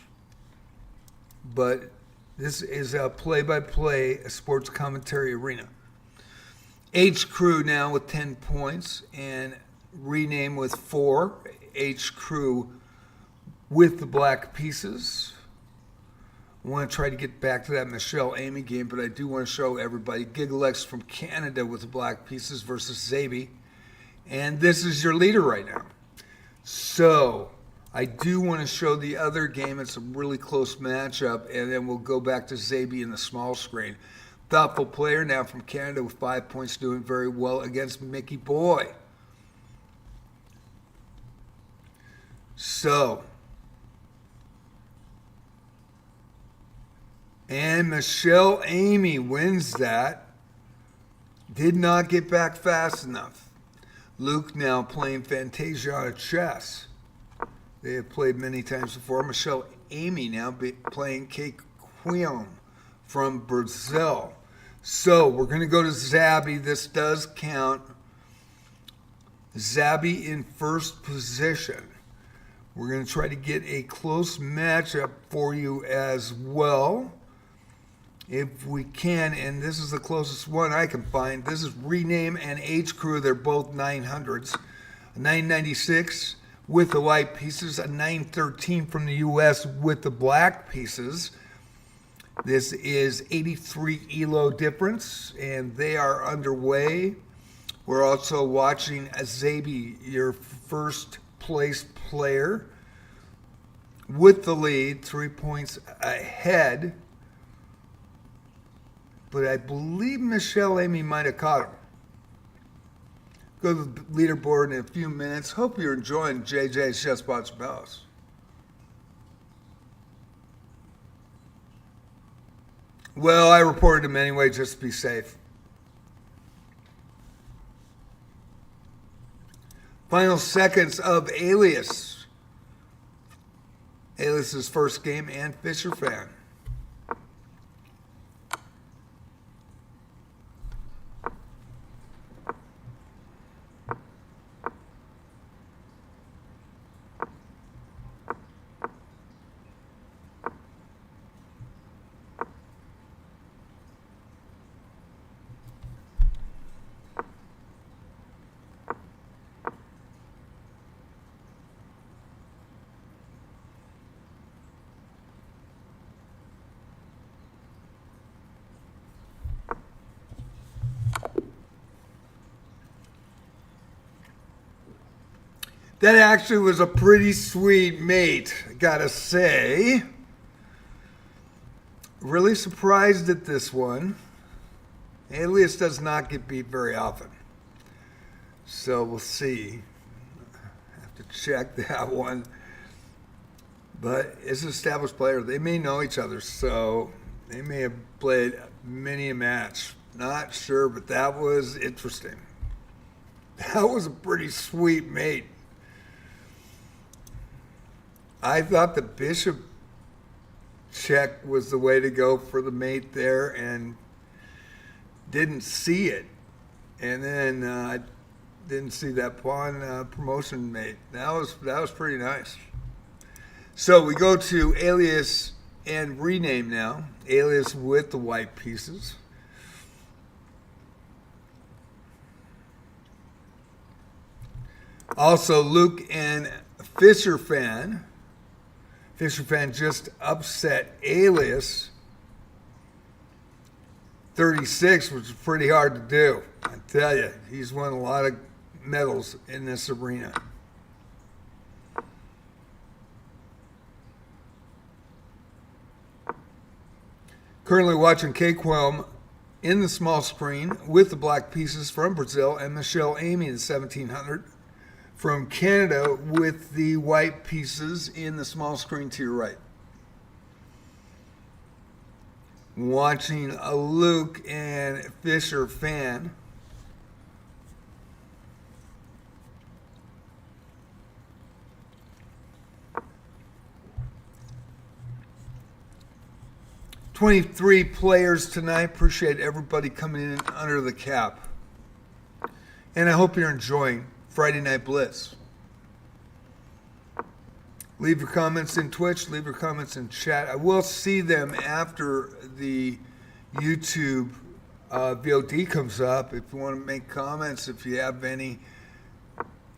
But this is a play-by-play sports commentary arena. H Crew now with 10 points and Rename with 4. H Crew with the black pieces. I want to try to get back to that Michelle Amy game, but I do want to show everybody GiggleX from Canada with the black pieces versus Zaby. And this is your leader right now. So I do want to show the other game. It's a really close matchup, and then we'll go back to Zaby in the small screen. Thoughtful Player now from Canada with 5 points, doing very well against Mickey Boy. So, and Michelle Amy wins that. Did not get back fast enough. Luke now playing Fantasia Chess. They have played many times before. Michelle Amy now playing Kate Quilm from Brazil. So we're going to go to Zabby. This does count. Zabby in first position. We're going to try to get a close matchup for you as well, if we can. And this is the closest one I can find. This is Rename and H Crew. They're both 900s. A 996 with the white pieces. A 913 from the U.S. with the black pieces. This is 83 Elo difference, and they are underway. We're also watching Zaby, your first place player, with the lead, 3 points ahead. but I believe Michelle Amy might have caught him. Go to the leaderboard in a few minutes. Hope you're enjoying JJ's Chess Spots Palace. Well, I reported him anyway, just to be safe. Final seconds of Alias. Alias's first game and Fisher fan. That actually was a pretty sweet mate, I gotta say. Really surprised at this one. Alias does not get beat very often. So we'll see. Have to check that one. But it's an established player. They may know each other, so they may have played many a match. Not sure, but that was interesting. That was a pretty sweet mate. I thought the bishop check was the way to go for the mate there, and didn't see it. And then I didn't see that pawn promotion mate. That was pretty nice. So we go to Alias and rename now. Alias with the white pieces. Also, Luke and Fisher fan. Fisher fan just upset Alias 36, which is pretty hard to do. I tell you, he's won a lot of medals in this arena. Currently watching K-Qualm in the small screen with the black pieces from Brazil, and Michelle Amy in the 1700 from Canada with the white pieces in the small screen to your right. Watching a Luke and Fisher fan. $23 players tonight. Appreciate everybody coming in under the cap. And I hope you're enjoying Friday Night Blitz. Leave your comments in Twitch. Leave your comments in chat. I will see them after the YouTube VOD comes up. If you want to make comments, if you have any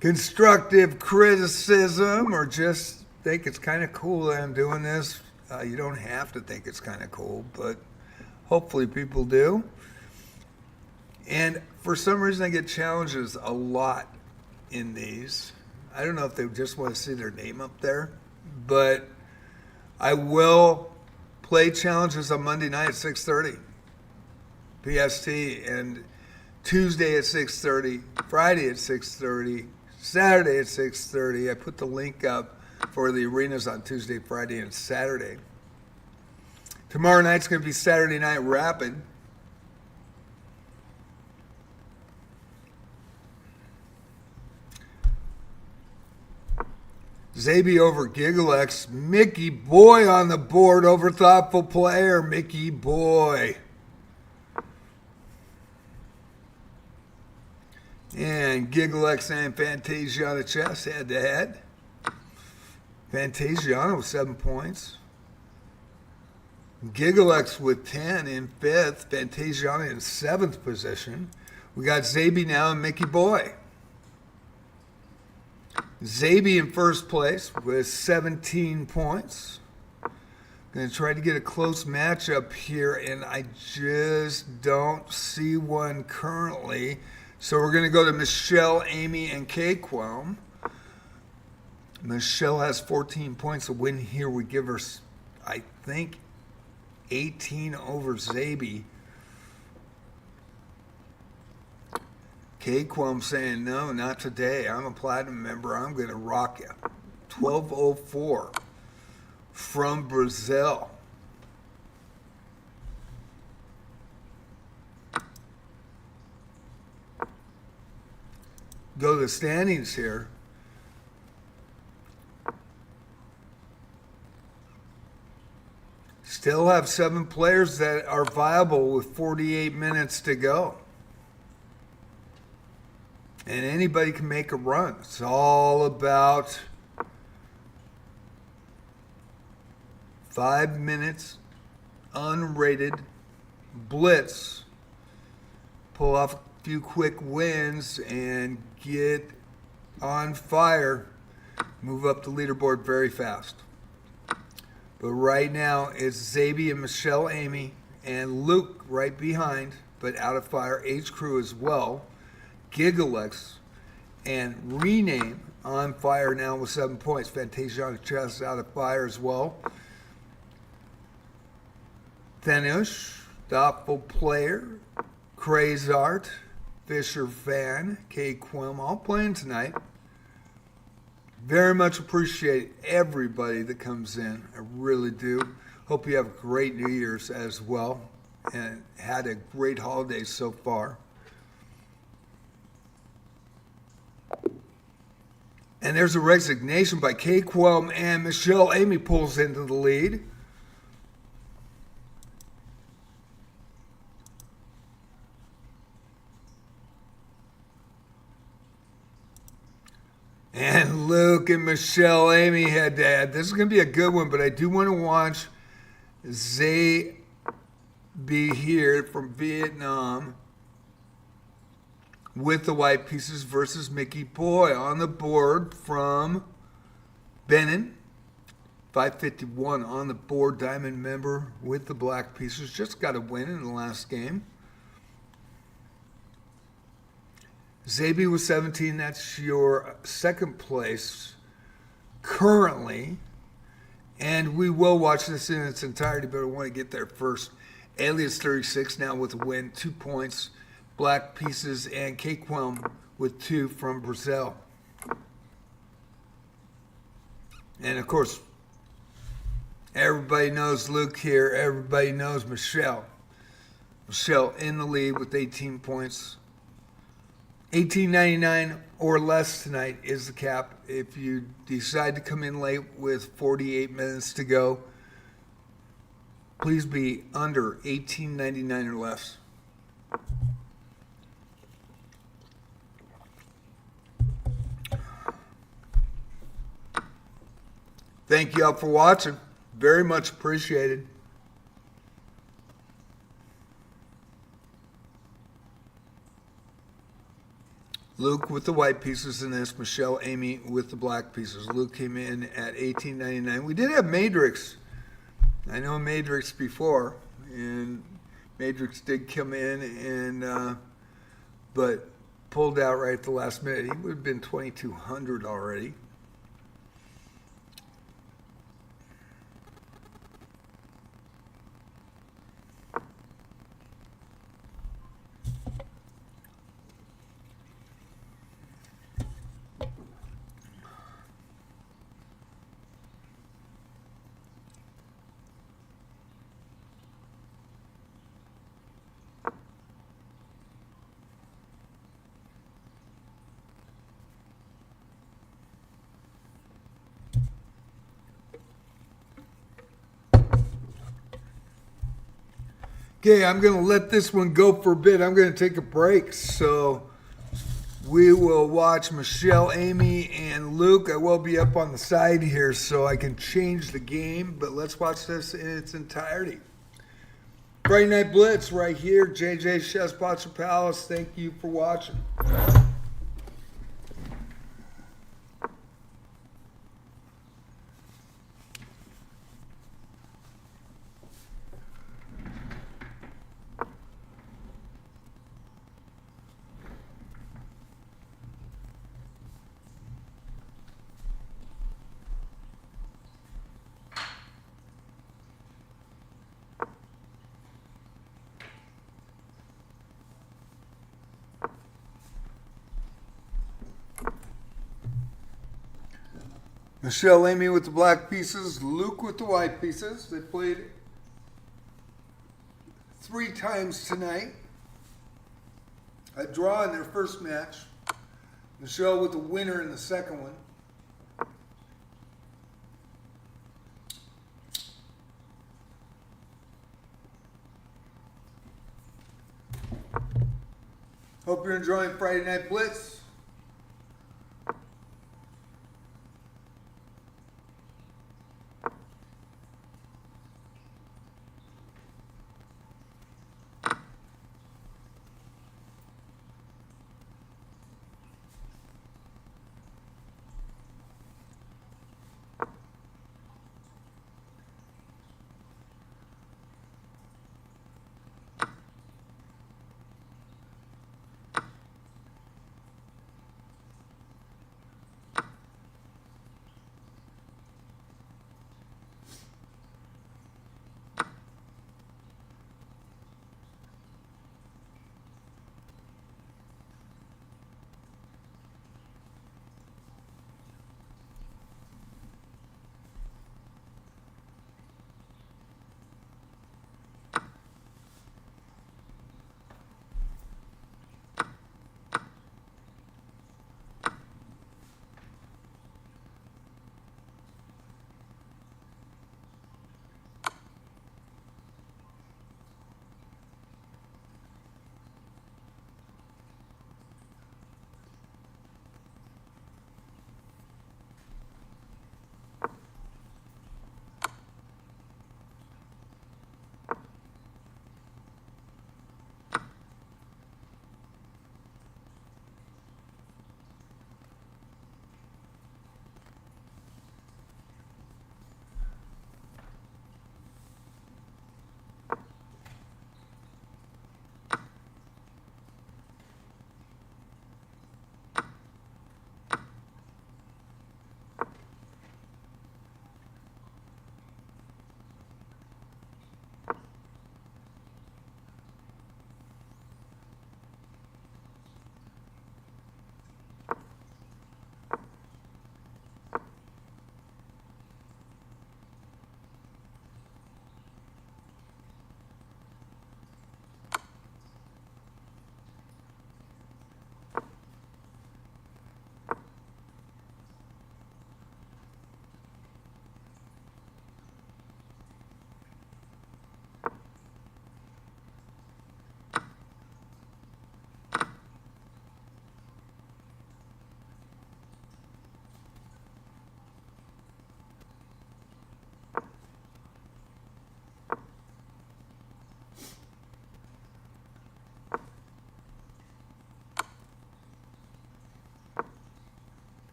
constructive criticism or just think it's kind of cool that I'm doing this, you don't have to think it's kind of cool, but hopefully people do. And for some reason, I get challenges a lot in these. I don't know if they just want to see their name up there, but I will play challenges on Monday night at 6:30 PST, and Tuesday at 6:30, Friday at 6:30, Saturday at 6:30. I put the link up for the arenas on Tuesday, Friday, and Saturday. Tomorrow night's going to be Saturday Night Rapid. Zabi over Gigalex. Mickey Boy on the board over Thoughtful Player. Mickey Boy. And Gigalex and Fantasiana Chess head to head. Fantasiana with 7 points. Gigalex with 10 in 5th. Fantasiana in 7th position. We got Zabi now and Mickey Boy. Zabi in first place with 17 points. Going to try to get a close matchup here, and I just don't see one currently. So we're going to go to Michelle, Amy, and K-Qualm. Michelle has 14 points. A win here would give her, I think, 18 over Zabi. K-Quam saying, no, not today. I'm a platinum member. I'm going to rock you. 1204 from Brazil. Go to the standings here. Still have 7 players that are viable with 48 minutes to go. And anybody can make a run. It's all about 5 minutes, unrated, blitz, pull off a few quick wins, and get on fire. Move up the leaderboard very fast. But right now, it's Zabi and Michelle Amy and Luke right behind, but out of fire. H Crew as well. Gigalex and Rename on fire now with 7 points. Fantasia on the chest out of fire as well. Thenush, Doubtful Player, Craze Art, Fisher Fan, K Quim, all playing tonight. Very much appreciate everybody that comes in. I really do. Hope you have a great New Year's as well and had a great holiday so far. And there's a resignation by K Quim, and Michelle Amy pulls into the lead. And Luke and Michelle Amy head to head. This is going to be a good one, but I do want to watch Zay be here from Vietnam with the white pieces versus Mickey Boy on the board from Benin. 551 on the board, diamond member with the black pieces. Just got a win in the last game. Zabi with 17, that's your second place currently. And we will watch this in its entirety, but I want to get there first. Alias 36 now with a win, 2 points. Black pieces and K-Quim with 2 from Brazil. And of course, everybody knows Luke here. Everybody knows Michelle. Michelle in the lead with 18 points. $18.99 or less tonight is the cap. If you decide to come in late with 48 minutes to go, please be under $18.99 or less. Thank you all for watching. Very much appreciated. Luke with the white pieces in this, Michelle Amy with the black pieces. Luke came in at $18.99. We did have Matrix. I know Matrix before, and Matrix did come in and but pulled out right at the last minute. He would have been $2,200 already. Okay, I'm going to let this one go for a bit. I'm going to take a break. So we will watch Michelle, Amy, and Luke. I will be up on the side here so I can change the game. But let's watch this in its entirety. Friday Night Blitz right here. JJ Chess Boxer Palace. Thank you for watching. Michelle Amy with the black pieces, Luke with the white pieces. They played 3 times tonight. A draw in their first match. Michelle with the winner in the second one. Hope you're enjoying Friday Night Blitz.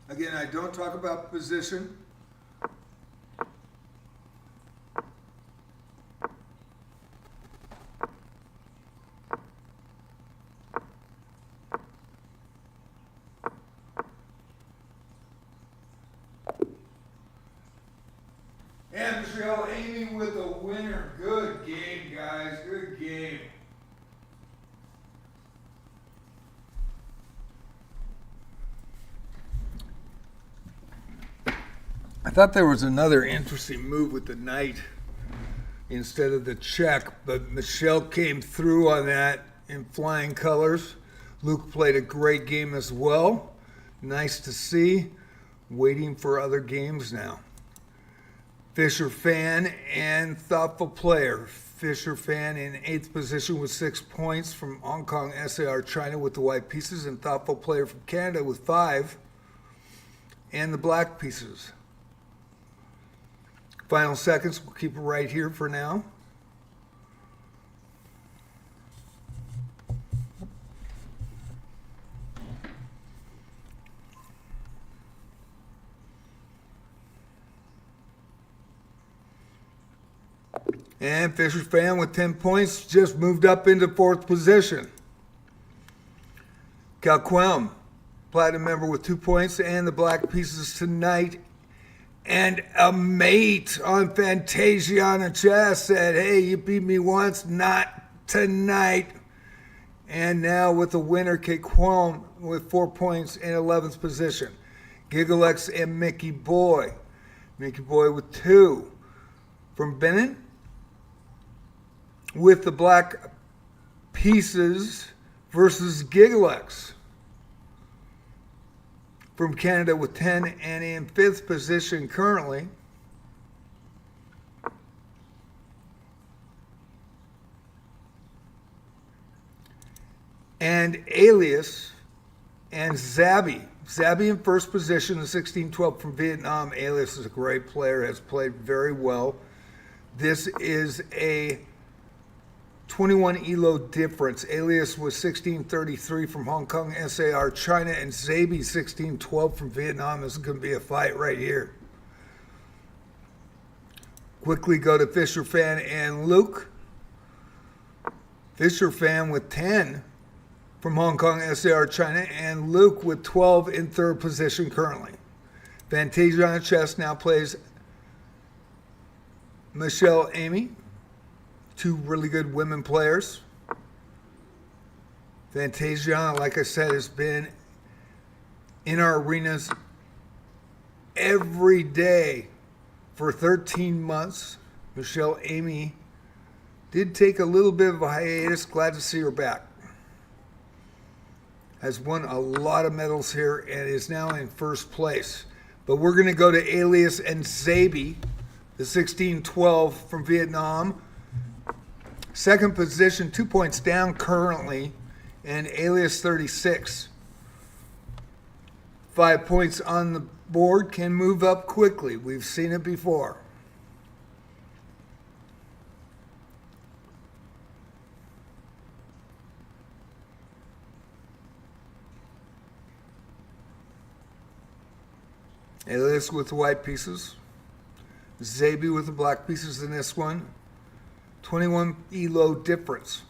Again, I don't talk about position. And Michelle Amy with the winner. Good game, guys. Good game. I thought there was another interesting move with the knight instead of the check, but Michelle came through on that in flying colors. Luke played a great game as well. Nice to see. Waiting for other games now. Fisher fan and thoughtful player. Fisher fan in 8th position with 6 points from Hong Kong SAR China with the white pieces, and thoughtful player from Canada with 5 and the black pieces. Final seconds, we'll keep it right here for now. And Fisher fan with 10 points just moved up into 4th position. Calquelm platinum member with 2 points, and the black pieces tonight. And a mate on Fantasia Chess said, hey, you beat me once, not tonight. And now with the winner, Kate Qualm with 4 points in 11th position. Gigalex and Mickey Boy. Mickey Boy with 2. From Bennett with the black pieces versus Gigalex. From Canada with 10 and in 5th position currently. And Alias and Zabby. Zabby in 1st position, the 16-12 from Vietnam. Alias is a great player, has played very well. This is a 21 Elo difference. Alias was 1633 from Hong Kong, SAR, China, and Zabi 1612 from Vietnam. This is going to be a fight right here. Quickly go to Fisher Fan and Luke. Fisher Fan with 10 from Hong Kong, SAR, China, and Luke with 12 in 3rd position currently. Fantasia Chess now plays Michelle Amy. 2 really good women players. Fantasia, like I said, has been in our arenas every day for 13 months. Michelle Amy did take a little bit of a hiatus. Glad to see her back. Has won a lot of medals here and is now in 1st place. But we're going to go to Alias and Zabi, the 16-12 from Vietnam. 2nd position, 2 points down currently, and Alias 36. 5 points on the board, can move up quickly. We've seen it before. Alias with the white pieces. Zabi with the black pieces in this one. 21 Elo difference.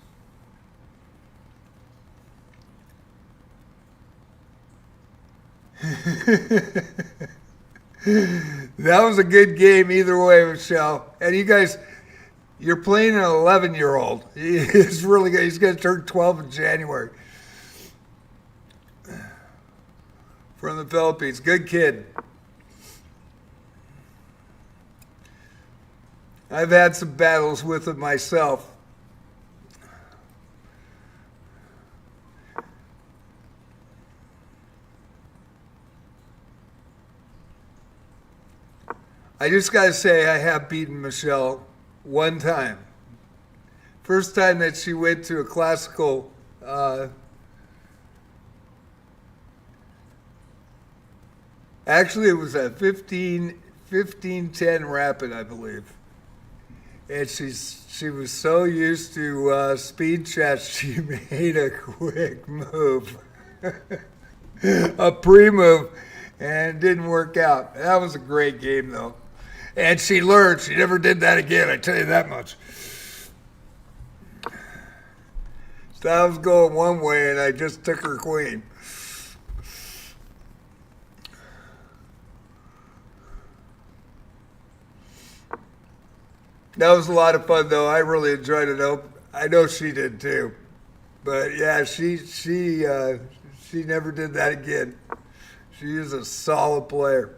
That was a good game either way, Michelle. And you guys, you're playing an 11-year-old. He's really good. He's going to turn 12 in January. From the Philippines. Good kid. I've had some battles with him myself. I just got to say I have beaten Michelle one time. First time that she went to a classical actually it was a 15-10 rapid, I believe. And she was so used to speed chess, she made a quick move, a pre-move, and it didn't work out. That was a great game, though. And she learned. She never did that again, I tell you that much. So I was going one way, and I just took her queen. That was a lot of fun, though. I really enjoyed it. I know she did too. But yeah, she never did that again. She is a solid player.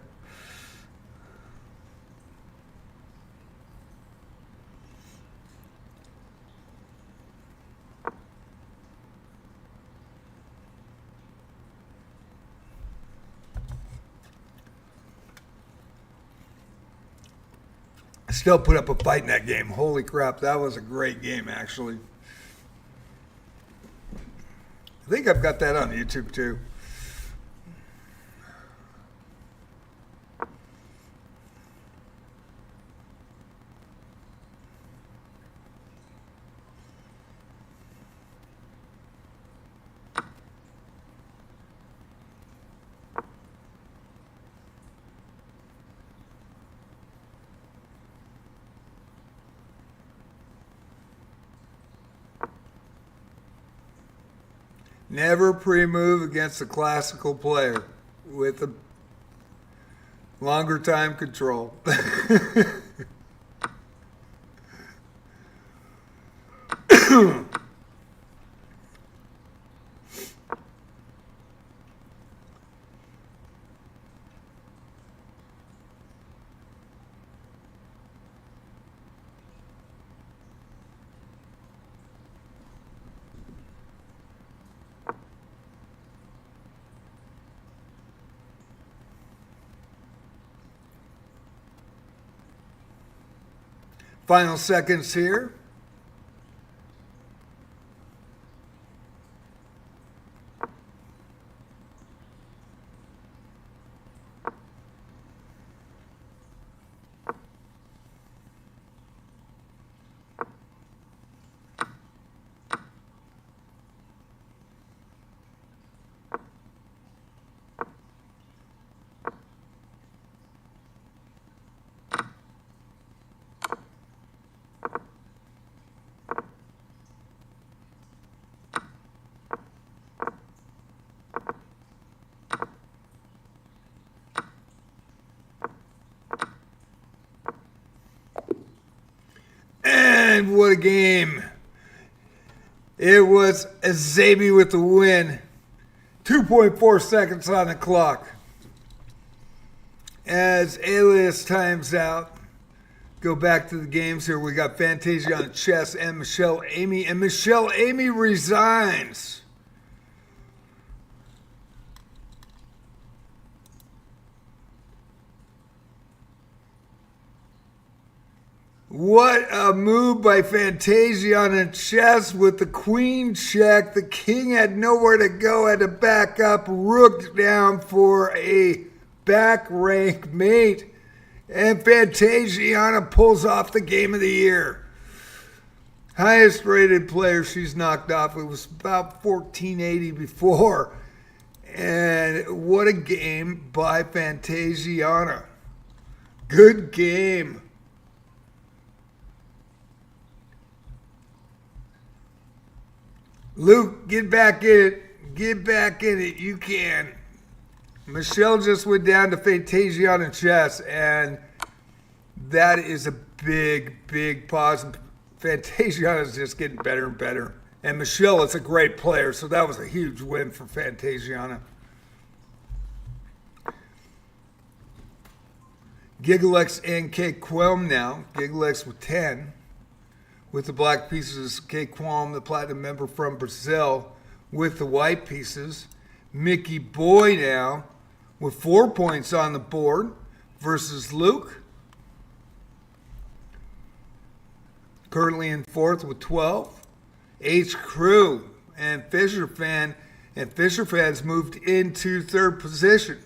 Still put up a fight in that game. Holy crap, that was a great game, actually. I think I've got that on YouTube, too. Never pre-move against a classical player with a longer time control. Final seconds here. And what a game. It was Zabi with the win. 2.4 seconds on the clock. As Alias times out, go back to the games here. We got Fantasia on chess and Michelle Amy. And Michelle Amy resigns. What a move by Fantasia on chess with the queen check. The king had nowhere to go, had to back up, rook down for a back rank mate. And Fantasiana pulls off the game of the year. Highest rated player she's knocked off. It was about 1480 before. And what a game by Fantasiana. Good game. Luke, get back in it. Get back in it. You can. Michelle just went down to Fantasiana chess, and that is a big, big pause. Fantasiana is just getting better and better. And Michelle is a great player, so that was a huge win for Fantasiana. Gigalex and Kate Qualm now. Gigalex with 10. With the black pieces, Kate Qualm, the platinum member from Brazil, with the white pieces. Mickey Boy now with 4 points on the board versus Luke. Currently in fourth with 12. H. Crew and Fisher Fan. And Fisher Fan's moved into third position.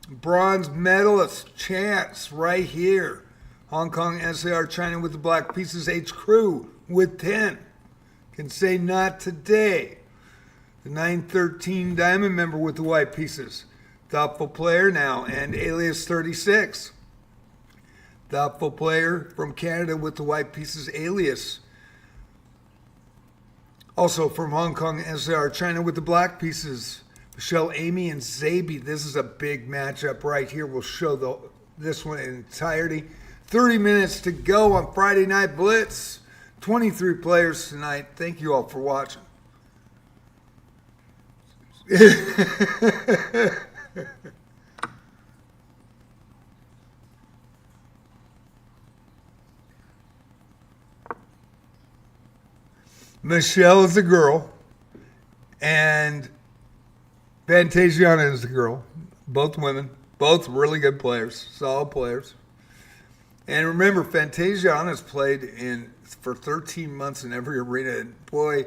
Bronze medalist chance right here. Hong Kong SAR China with the black pieces. H. Crew with 10. Can say not today. The 913 diamond member with the white pieces. Thoughtful player now and alias 36. Thoughtful player from Canada with the white pieces. Alias. Also from Hong Kong SAR China with the black pieces. Michelle Amy and Zabi. This is a big matchup right here. We'll show this one in entirety. 30 minutes to go on Friday Night Blitz. 23 players tonight. Thank you all for watching. Michelle is the girl, and Fantasiana is the girl. Both women, both really good players, solid players. And remember, Fantasiana's played for 13 months in every arena. And boy,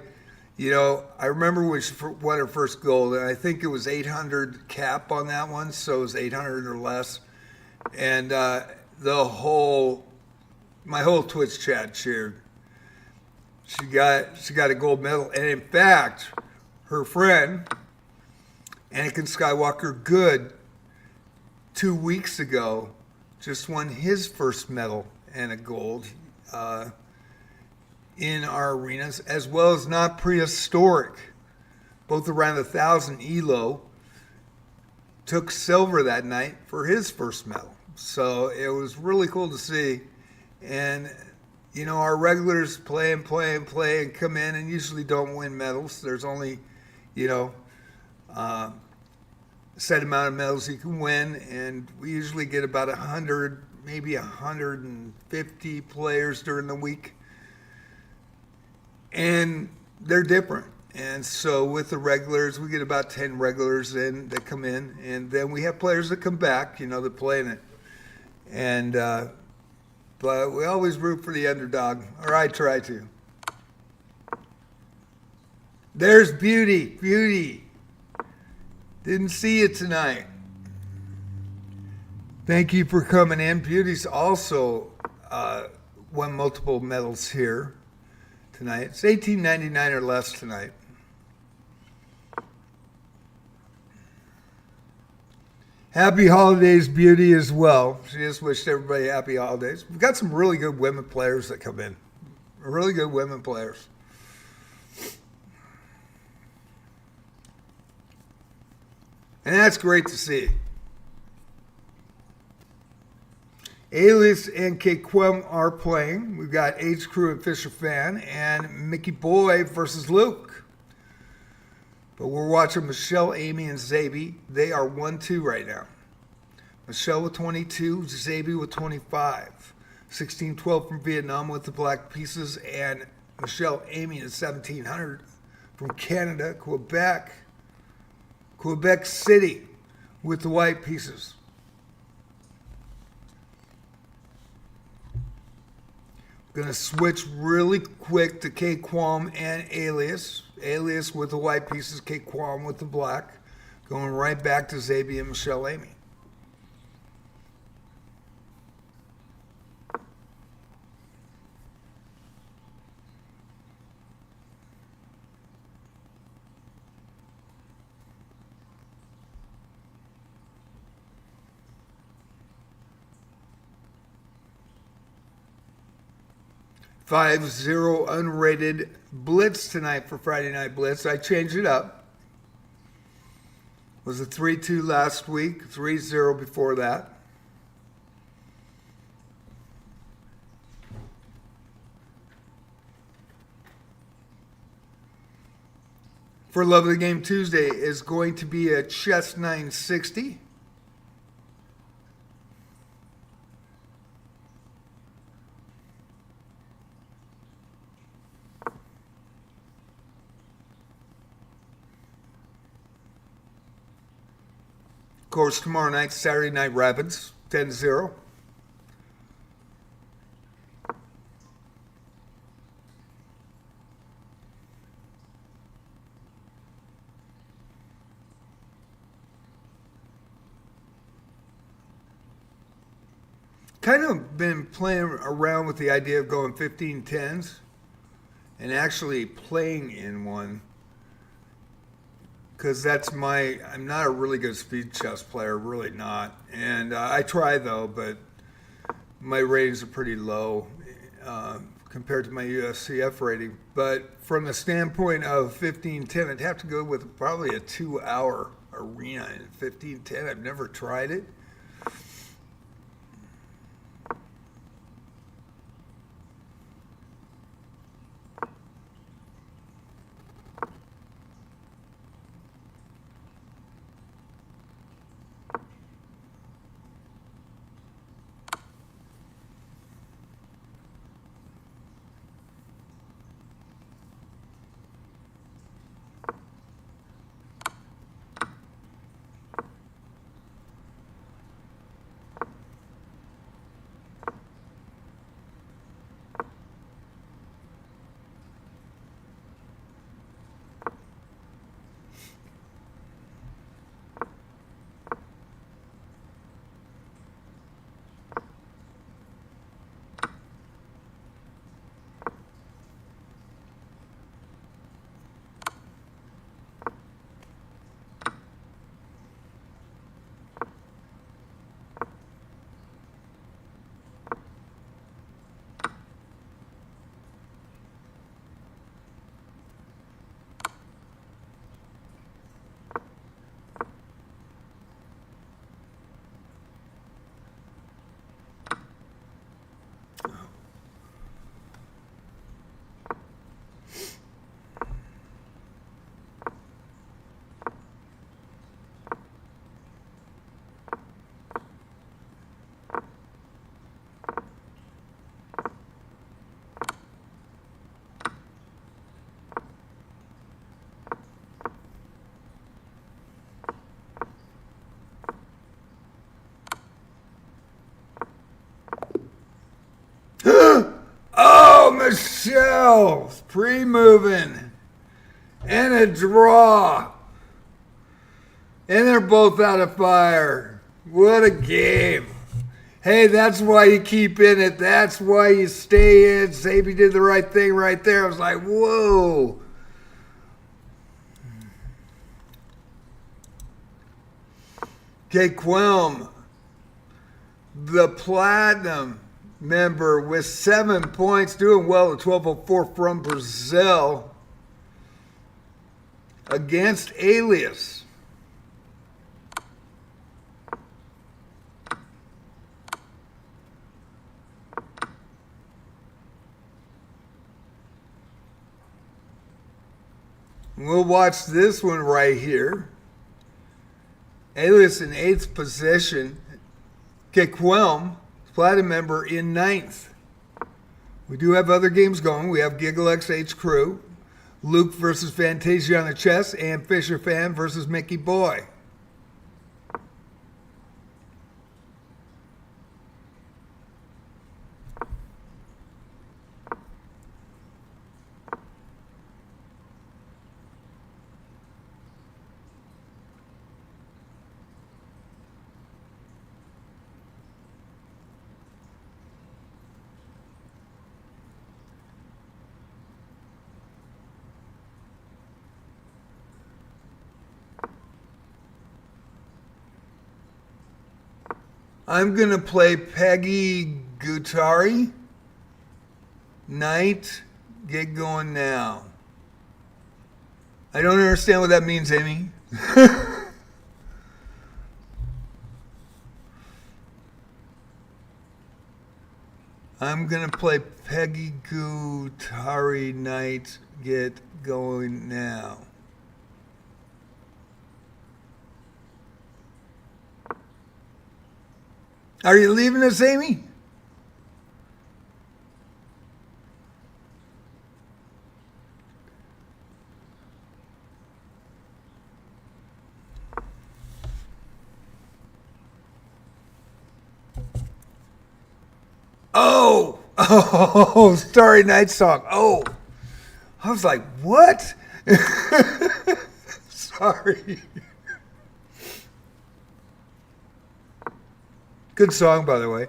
you know, I remember when she won her first gold, and I think it was 800 cap on that one, so it was 800 or less. And my whole Twitch chat cheered. She got a gold medal, and in fact, her friend Anakin Skywalker Good 2 weeks ago just won his first medal and a gold in our arenas, as well as not prehistoric both around 1,000. Elo took silver that night for his first medal. So it was really cool to see. And, you know, our regulars play and come in and usually don't win medals. There's only, you know, a set amount of medals you can win. And we usually get about 100, maybe 150 players during the week. And they're different. And so with the regulars, we get about 10 regulars in that come in. And then we have players that come back, you know, that play in it. And, but we always root for the underdog, or I try to. There's Beauty. Didn't see you tonight. Thank you for coming in. Beauty's also won multiple medals here tonight. It's $18.99 or less tonight. Happy holidays, Beauty, as well. She just wished everybody happy holidays. We've got some really good women players that come in. Really good women players. And that's great to see. Alias and Kquem are playing. We've got H Crew and Fisher Fan and Mickey Boy versus Luke. But we're watching Michelle, Amy, and Zabi. They are 1-2 right now. Michelle with 22, Zabi with 25. 1612 from Vietnam with the black pieces, and Michelle, Amy at 1700 from Canada, Quebec City with the white pieces. Going to switch really quick to Kquem and Alias. Alias with the white pieces, Kquem with the black. Going right back to Zabi and Michelle Amy. $5-0 unrated Blitz tonight for Friday Night Blitz. I changed it up. It was a 3-2 last week, 3-0 before that. For Love of the Game Tuesday is going to be a chess 960. Of course, tomorrow night, Saturday Night Rapids, 10-0. Kind of been playing around with the idea of going 15-10s and actually playing in one. Because I'm not a really good speed chess player, really not. And I try though, but my ratings are pretty low compared to my USCF rating. But from the standpoint of 15-10, I'd have to go with probably a 2-hour arena in 15-10. I've never tried it. tails, pre-moving, and a draw. And they're both out of fire. What a game. Hey, that's why you keep in it. That's why you stay in. Sabi did the right thing right there. I was like, whoa. Okay, Quelm, the platinum member with 7 points, doing well at 12:04 from Brazil against Alias. We'll watch this one right here. Alias in 8th position. Quelm, platinum member, in 9th. We do have other games going. We have GiggleX H Crew, Luke versus Fantasia on the chess, and Fisher Fan versus Mickey Boy. I'm going to play Peggy Gutari. Night, get going now. I don't understand what that means, Amy. I'm going to play Peggy Gutari. Night, get going now. Are you leaving us, Amy? Oh, Starry Night song. Oh, I was like, what? Sorry. Good song, by the way.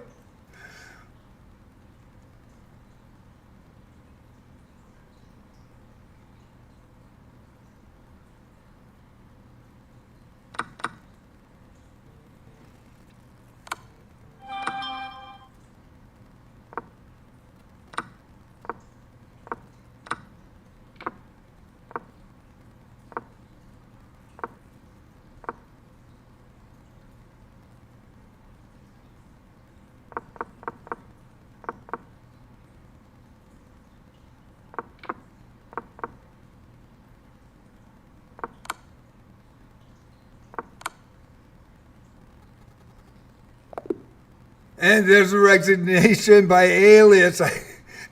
And there's a resignation by Alias.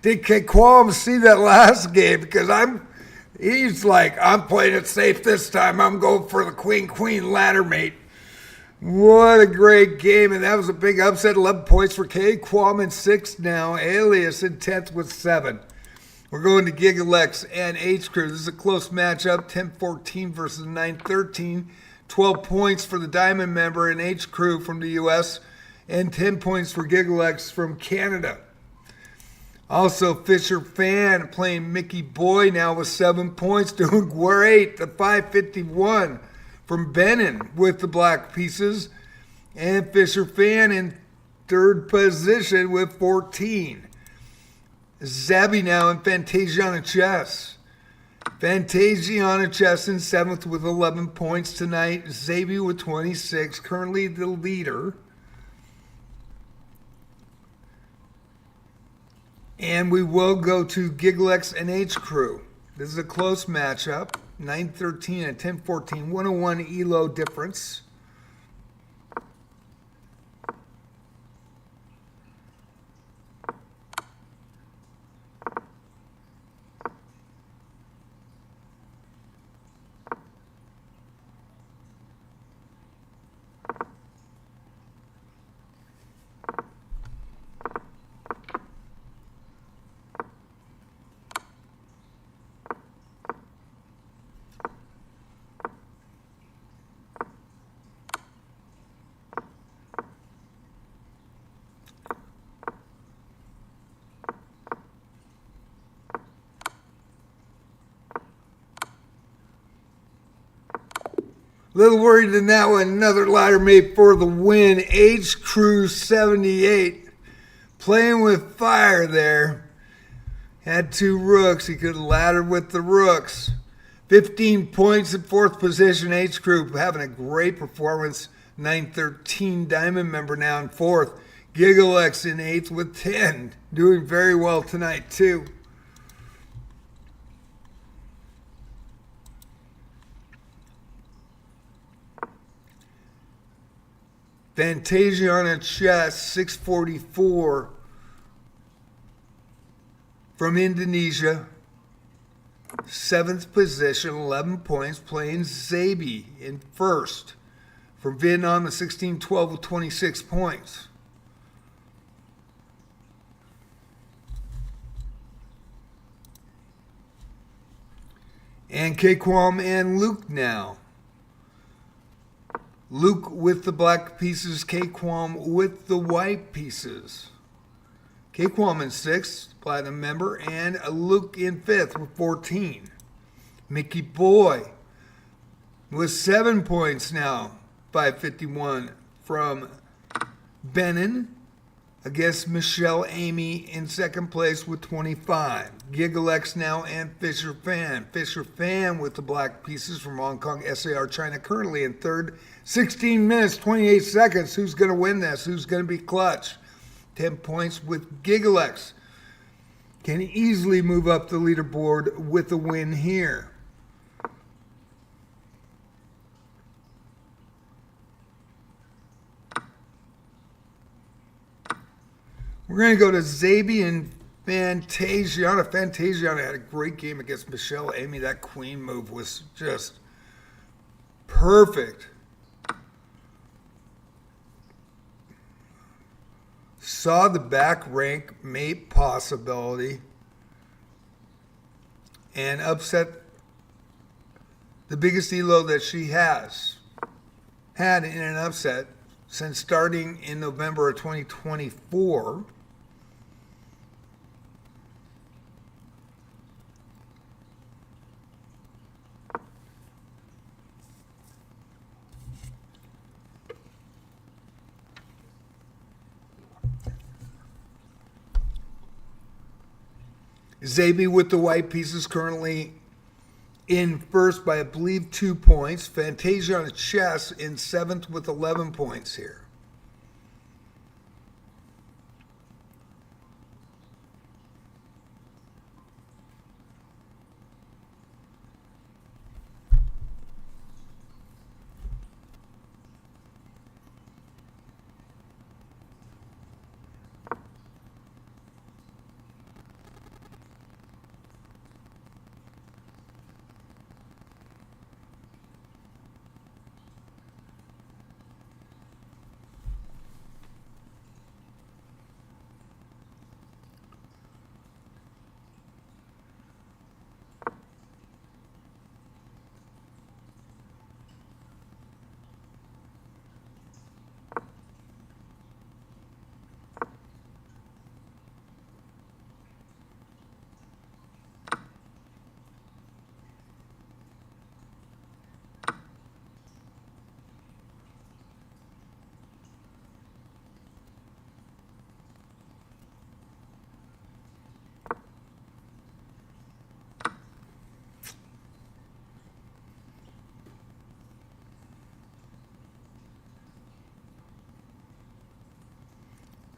Did Qualm see that last game? Because he's like, I'm playing it safe this time. I'm going for the queen ladder mate. What a great game. And that was a big upset. 11 points for K. Qualm in 6th now. Alias in 10th with 7. We're going to GiggleX and H Crew. This is a close matchup. 10-14 versus 9-13. 12 points for the Diamond member and H Crew from the U.S., and 10 points for GiggleX from Canada. Also, Fisher Fan playing Mickey Boy now with 7 points, doing great. The 551 from Benin with the black pieces. And Fisher Fan in 3rd position with 14. Zabby now in Fantasiana Chess. Fantasiana Chess in 7th with 11 points tonight. Zabby with 26, currently the leader. And we will go to GiggleX and H Crew. This is a close matchup. 9-13 and 10-14. 101 Elo difference. A little worried in that one. Another ladder mate for the win. H Crew 78. Playing with fire there. Had 2 rooks. He could have laddered with the rooks. 15 points in 4th position. H Crew having a great performance. 913 Diamond member now in 4th. Gigalex in 8th with 10. Doing very well tonight too. Fantasia on a chess, 644 from Indonesia. 7th position, 11 points, playing Zabi in 1st. From Vietnam, a 16-12 with 26 points. And K-Quam and Luke now. Luke with the black pieces, K-Quam with the white pieces. K-Quam in 6th, platinum member, and Luke in 5th with 14. Mickey Boy with 7 points now, 551 from Benin against Michelle Amy in 2nd place with 25. Gigalex now and Fisher Fan. Fisher Fan with the black pieces from Hong Kong SAR China currently in 3rd. 16 minutes, 28 seconds. Who's going to win this? Who's going to be clutch? 10 points with Gigalex. Can easily move up the leaderboard with a win here. We're going to go to Zabi and Fantasiana. Fantasiana had a great game against Michelle Amy. That queen move was just perfect. Saw the back rank mate possibility and upset the biggest elo that she has had in an upset since starting in November of 2024. Zabi with the white pieces currently in 1st by, I believe, 2 points. Fantasia on the chess in 7th with 11 points here.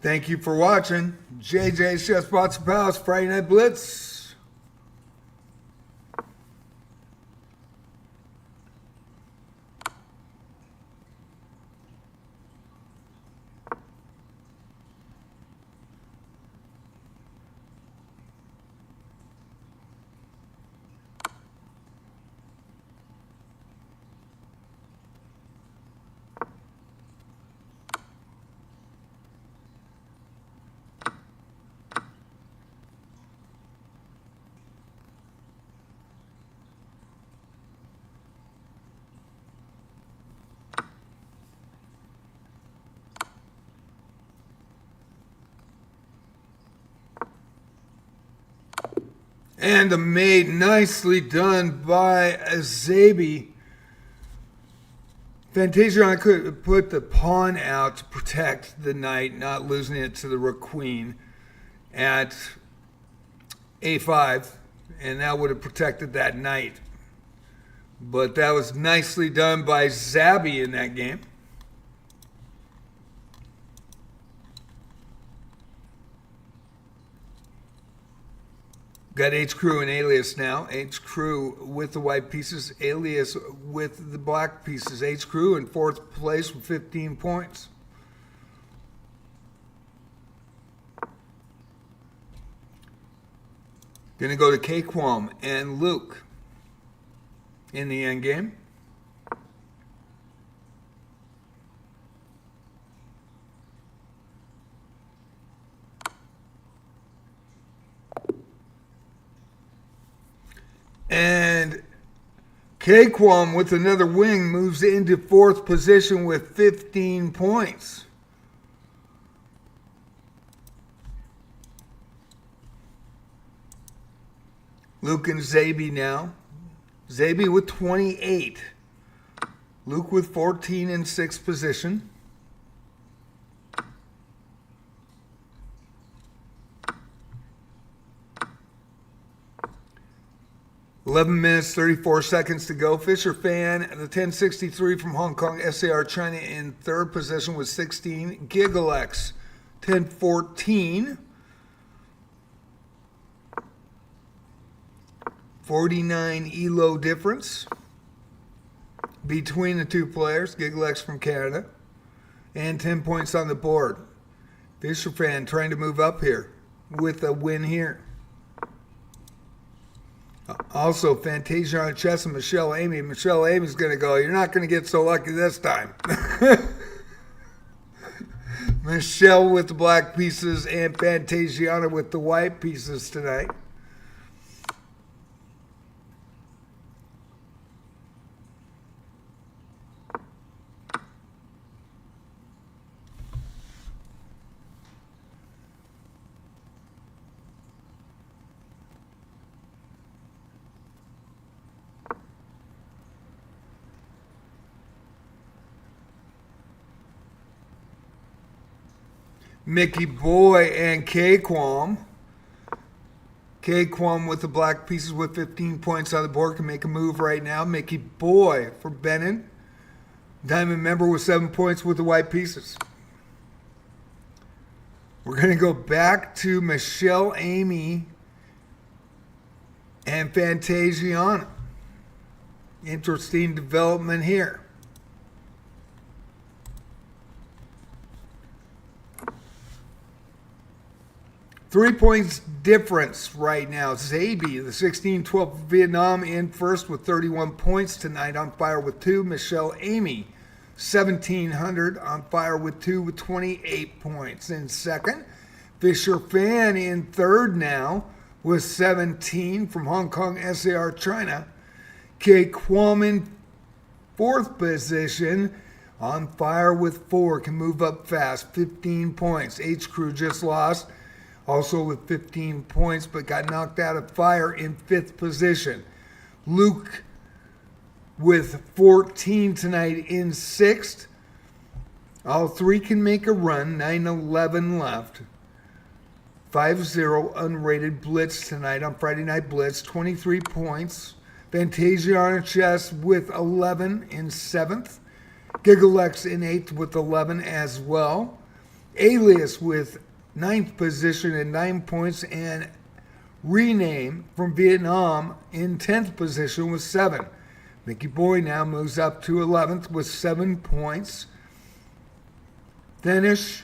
Thank you for watching. JJ's Chess Spots and Pals, Friday Night Blitz. And the mate, nicely done by Zabi. Fantasia could put the pawn out to protect the knight, not losing it to the rook queen at a5, and that would have protected that knight. But that was nicely done by Zabby in that game. Got H crew and alias now. H crew with the white pieces, alias with the black pieces. H crew in fourth place with 15 points. Gonna go to K-Quam and Luke in the end game. And K-Quam with another wing moves into fourth position with 15 points. Luke and Zaby now. Zaby with 28. Luke with 14 in sixth position. (11 minutes 34 seconds to go). Fisher Fan, the 1063 from Hong Kong, SAR China in third position with 16. Gigalex, 1014. 49 Elo difference between the two players. Gigalex from Canada. And 10 points on the board. Fisher Fan trying to move up here with a win here. Also, Fantasia on chess and Michelle Amy. Michelle Amy's going to go, you're not going to get so lucky this time. Michelle with the black pieces and Fantasiana with the white pieces tonight. Mickey Boy and K-Quam. K-Quam with the black pieces with 15 points on the board can make a move right now. Mickey Boy for Benin. Diamond member with 7 points with the white pieces. We're going to go back to Michelle Amy and Fantasiana. Interesting development here. 3 points difference right now. Zaby, the 16-12 Vietnam in first with 31 points tonight, on fire with 2. Michelle Amy, 1700, on fire with 2 with 28 points in second. Fisher Fan in third now with 17 from Hong Kong, SAR China. K-Quam in fourth position, on fire with 4, can move up fast, 15 points. H Crew just lost, also with 15 points, but got knocked out of fire in fifth position. Luke with 14 tonight in sixth. All three can make a run, 9-11 left. 5-0 unrated Blitz tonight on Friday Night Blitz, 23 points. Fantasia on chess with 11 in seventh. Gigalex in eighth with 11 as well. Alias with ninth position and 9 points, and Rename from Vietnam in 10th position with 7. Mickey Boy now moves up to 11th with 7 points. Danish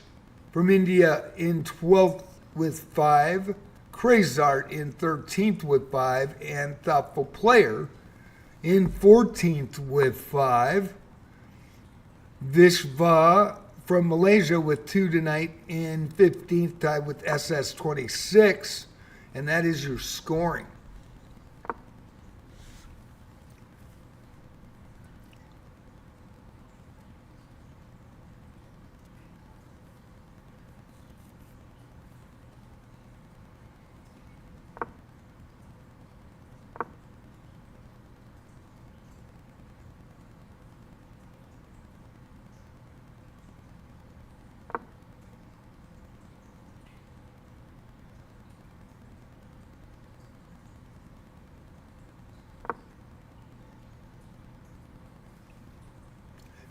from India in 12th with 5. Crazart in 13th with 5. And Thoughtful Player in 14th with 5. Vishva from Malaysia with 2 tonight in 15th, tied with SS26. And that is your scoring.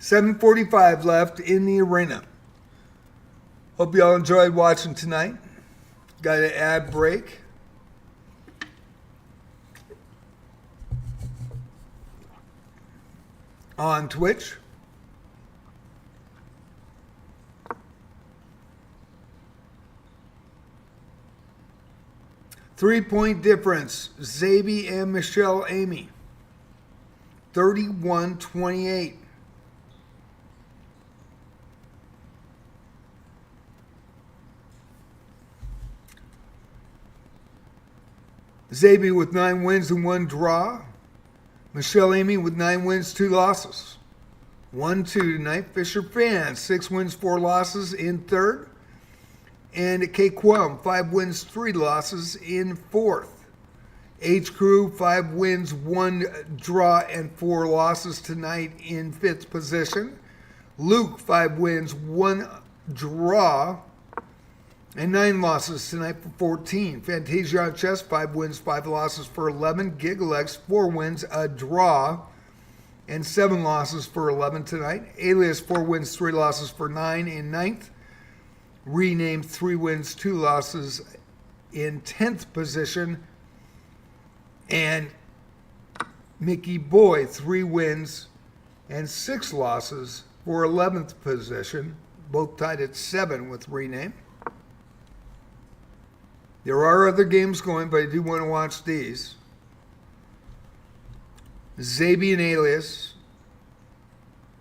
7:45 left in the arena. Hope you all enjoyed watching tonight. Got an ad break. On Twitch. Three-point difference, Zabi and Michelle Amy. 31-28. Zabi with 9 wins and 1 draw. Michelle Amy with 9 wins, 2 losses. 1-2 tonight. Fisher Fan, 6 wins, 4 losses in third. And K Quam, 5 wins, 3 losses in fourth. H Crew, 5 wins, 1 draw, and 4 losses tonight in fifth position. Luke, 5 wins, 1 draw, and 9 losses tonight for 14. Fantasia on chess, 5 wins, 5 losses for 11. Gigalex, 4 wins, a draw, and 7 losses for 11 tonight. Alias, 4 wins, 3 losses for 9 in ninth. Renamed, 3 wins, 2 losses in 10th position. And Mickey Boy, 3 wins and 6 losses for 11th position. Both tied at 7 with Rename. There are other games going, but I do want to watch these. Zabi and Alias.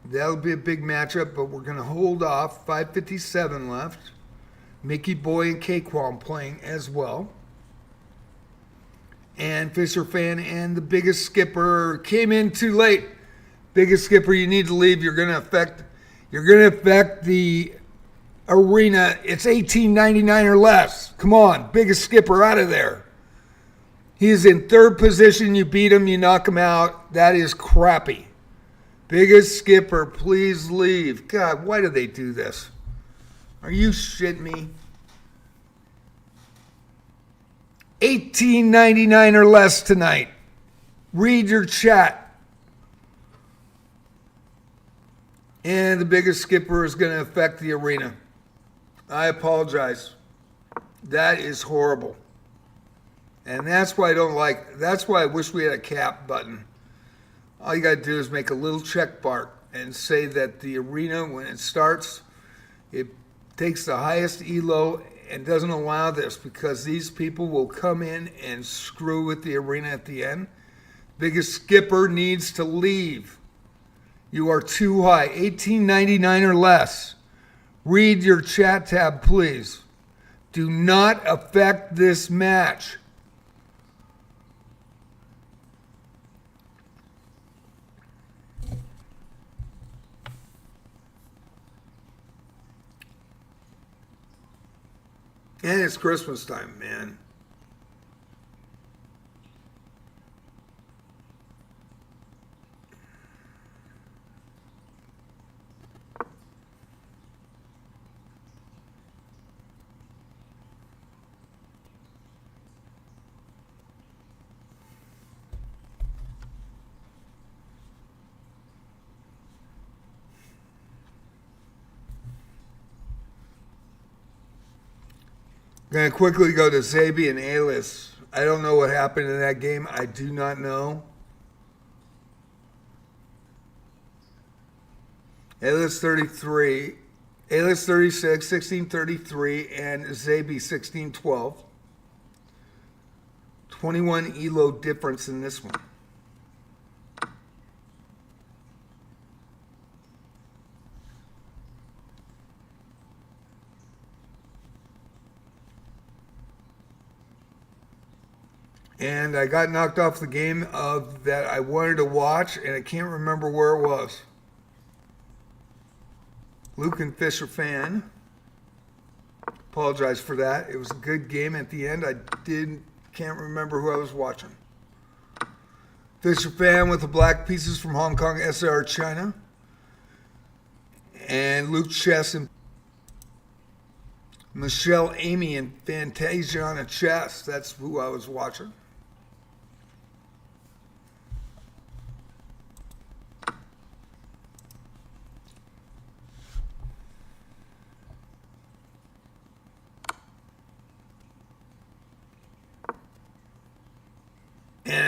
That'll be a big matchup, but we're going to hold off. 5:57 left. Mickey Boy and K-Qualm playing as well. And Fisher Fan and the Biggest Skipper came in too late. Biggest Skipper, you need to leave. You're going to affect the arena. It's $18.99 or less. Come on, Biggest Skipper, out of there. He is in third position. You beat him, you knock him out. That is crappy. Biggest Skipper, please leave. God, why do they do this? Are you shitting me? $18.99 or less tonight. Read your chat. And the Biggest Skipper is going to affect the arena. I apologize. That is horrible. And that's why I don't like, that's why I wish we had a cap button. All you got to do is make a little check mark and say that the arena, when it starts, it takes the highest elo and doesn't allow this, because these people will come in and screw with the arena at the end. Biggest Skipper needs to leave. You are too high. $18.99 or less. Read your chat tab, please. Do not affect this match. And it's Christmas time, man. I'm going to quickly go to Zabi and Alias. I don't know what happened in that game. I do not know. Alias 33, Alias 36, 1633, and Zabi 1612. 21 elo difference in this one. And I got knocked off the game of that I wanted to watch, and I can't remember where it was. Luke and Fisher Fan. Apologize for that. It was a good game at the end. I can't remember who I was watching. Fisher Fan with the black pieces from Hong Kong, SR China. And Luke Chess and Michelle Amy and Fantasia on a chess. That's who I was watching.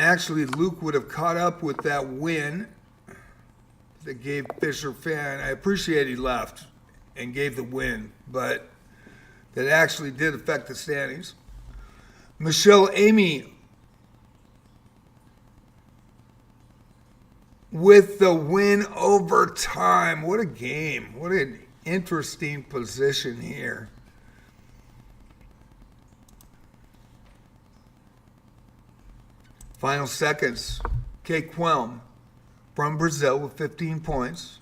actually, Luke would have caught up with that win that gave Fisher Fan. I appreciate he left and gave the win, but that actually did affect the standings. Michelle Amy with the win over time. What a game. What an interesting position here. Final seconds. Kate Quelm from Brazil with 15 points.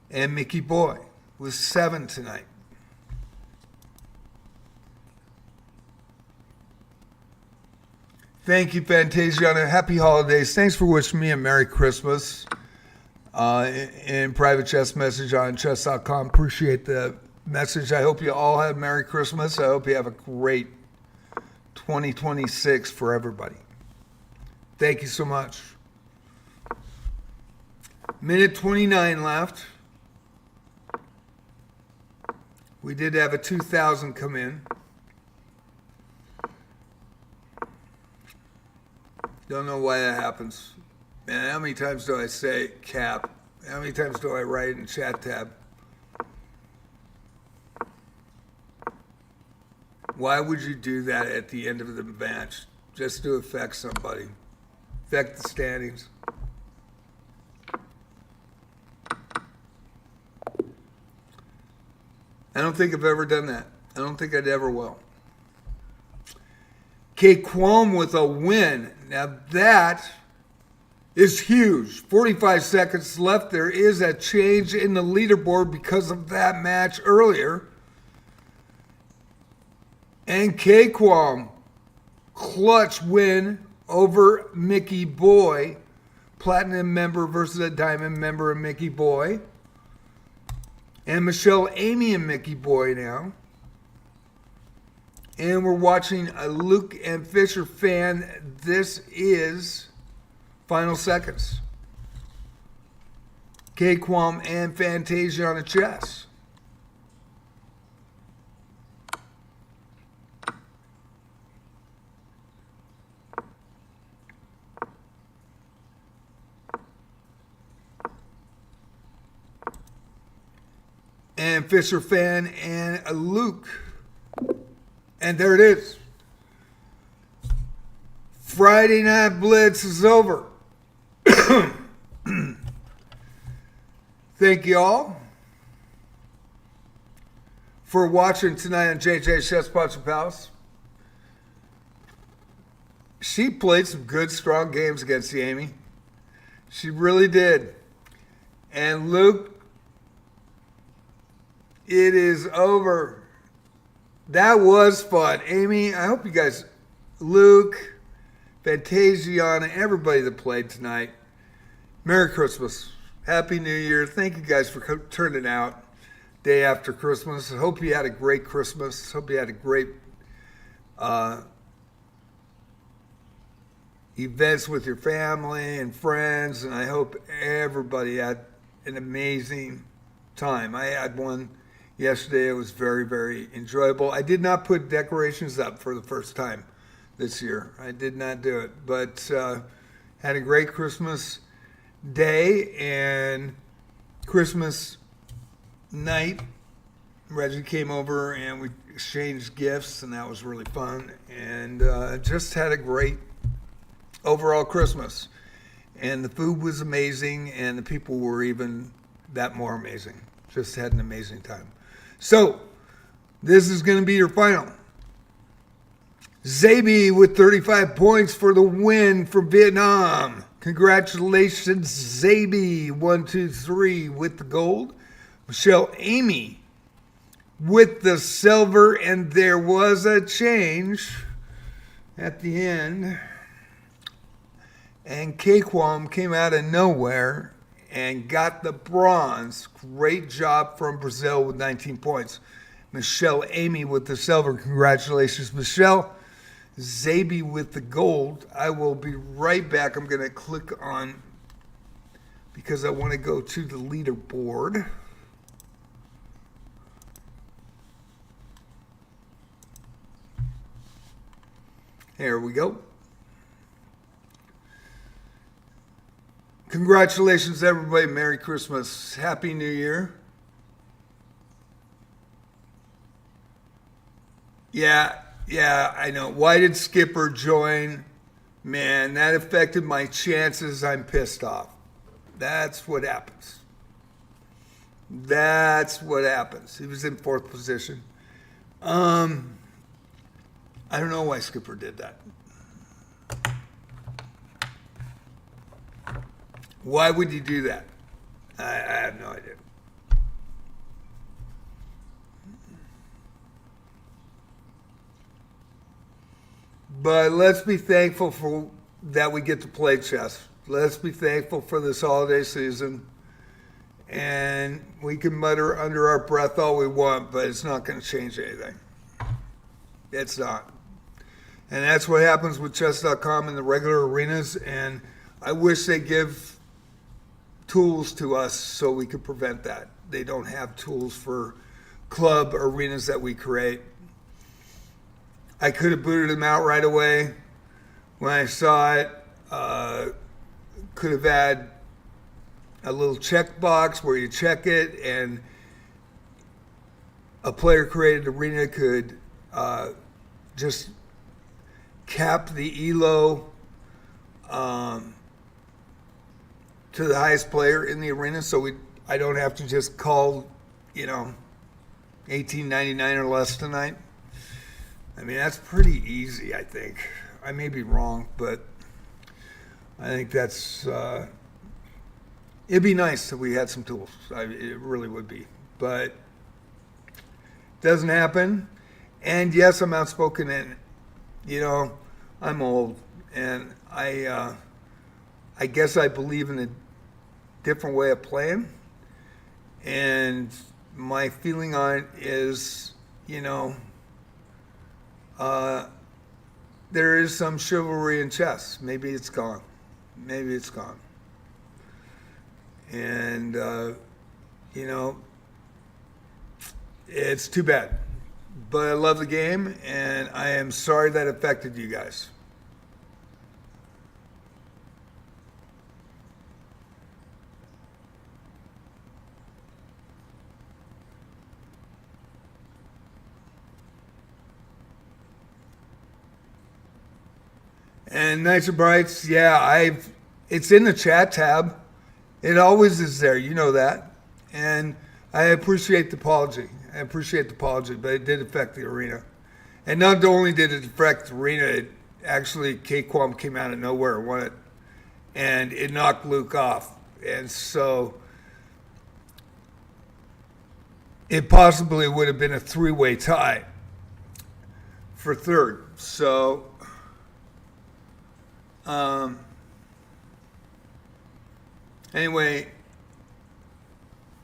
And Mickey Boy with 7 tonight. Thank you, Fantasiana. Happy holidays. Thanks for wishing me a Merry Christmas. In private chess message on chess.com. Appreciate the message. I hope you all have Merry Christmas. I hope you have a great 2026 for everybody. Thank you so much. Minute 29 left. We did have a 2,000 come in. Don't know why that happens. Man, how many times do I say cap? How many times do I write in chat tab? Why would you do that at the end of the match? Just to affect somebody. Affect the standings. I don't think I've ever done that. I don't think I'd ever will. Kate Quelm with a win. Now that is huge. 45 seconds left. There is a change in the leaderboard because of that match earlier. And Kate Quelm, clutch win over Mickey Boy. Platinum member versus a diamond member of Mickey Boy. And Michelle Amy and Mickey Boy now. And we're watching a Luke and Fisher Fan. This is final seconds. Kate Quelm and Fantasia on a chess. And Fisher Fan and Luke. And there it is. Friday Night Blitz is over. Thank you all for watching tonight on JJ Chess Puncher Palace. She played some good, strong games against Amy. She really did. And Luke, it is over. That was fun. Amy, I hope you guys, Luke, Fantasiana, everybody that played tonight, Merry Christmas. Happy New Year. Thank you guys for turning out day after Christmas. I hope you had a great Christmas. Hope you had a great events with your family and friends. And I hope everybody had an amazing time. I had one yesterday. It was very, very enjoyable. I did not put decorations up for the first time this year. I did not do it, but had a great Christmas day and Christmas night. Reggie came over and we exchanged gifts, and that was really fun. And just had a great overall Christmas. And the food was amazing, and the people were even that more amazing. Just had an amazing time. So, this is going to be your final. Zabi with 35 points for the win from Vietnam. Congratulations, Zabi. 1, 2, 3 with the gold. Michelle Amy with the silver, and there was a change at the end. And Kate Quelm came out of nowhere and got the bronze. Great job from Brazil with 19 points. Michelle Amy with the silver. Congratulations, Michelle. Zabi with the gold. I will be right back. I'm going to click on, because I want to go to the leaderboard. Here we go. Congratulations, everybody. Merry Christmas. Happy New Year. Yeah, I know. Why did Skipper join? Man, that affected my chances. I'm pissed off. That's what happens. That's what happens. He was in fourth position. I don't know why Skipper did that. Why would he do that? I have no idea. But let's be thankful for that we get to play chess. Let's be thankful for this holiday season. And we can mutter under our breath all we want, but it's not going to change anything. It's not. And that's what happens with chess.com in the regular arenas. And I wish they give tools to us so we could prevent that. They don't have tools for club arenas that we create. I could have booted him out right away when I saw it. Could have had a little checkbox where you check it, and a player created arena could just cap the Elo to the highest player in the arena, so I don't have to just call, 1899 or less tonight. I mean, that's pretty easy, I think. I may be wrong, but I think that's it'd be nice if we had some tools. It really would be, but it doesn't happen. And yes, I'm outspoken, and I'm old, and I guess I believe in a different way of playing. And my feeling on it is, there is some chivalry in chess. Maybe it's gone. And, it's too bad. But I love the game, and I am sorry that affected you guys. And Nights and Brights, it's in the chat tab. It always is there, you know that. And I appreciate the apology. But it did affect the arena. And not only did it affect the arena, it actually, K-Quam came out of nowhere and won it. And it knocked Luke off. And so it possibly would have been a three-way tie for third. So anyway,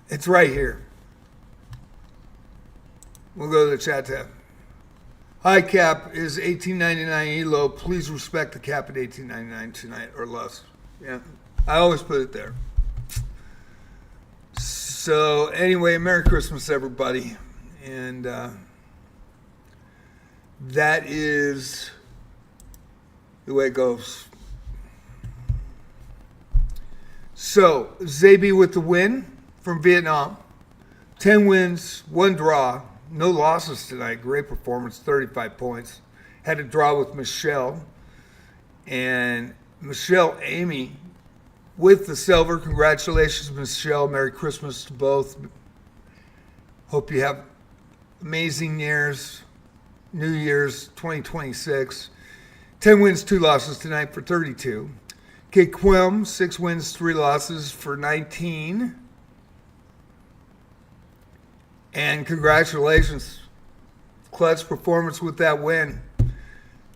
it's right here. We'll go to the chat tab. High cap is $18.99 Elo. Please respect the cap at $18.99 tonight or less. Yeah, I always put it there. So anyway, Merry Christmas, everybody. And that is the way it goes. So, Zabi with the win from Vietnam. 10 wins, 1 draw, no losses tonight. Great performance, 35 points. Had a draw with Michelle. And Michelle Amy with the silver. Congratulations, Michelle. Merry Christmas to both. Hope you have amazing years. New Year's 2026. 10 wins, 2 losses tonight for 32. Kate Quim, 6 wins, 3 losses for 19. And congratulations. Clutch performance with that win.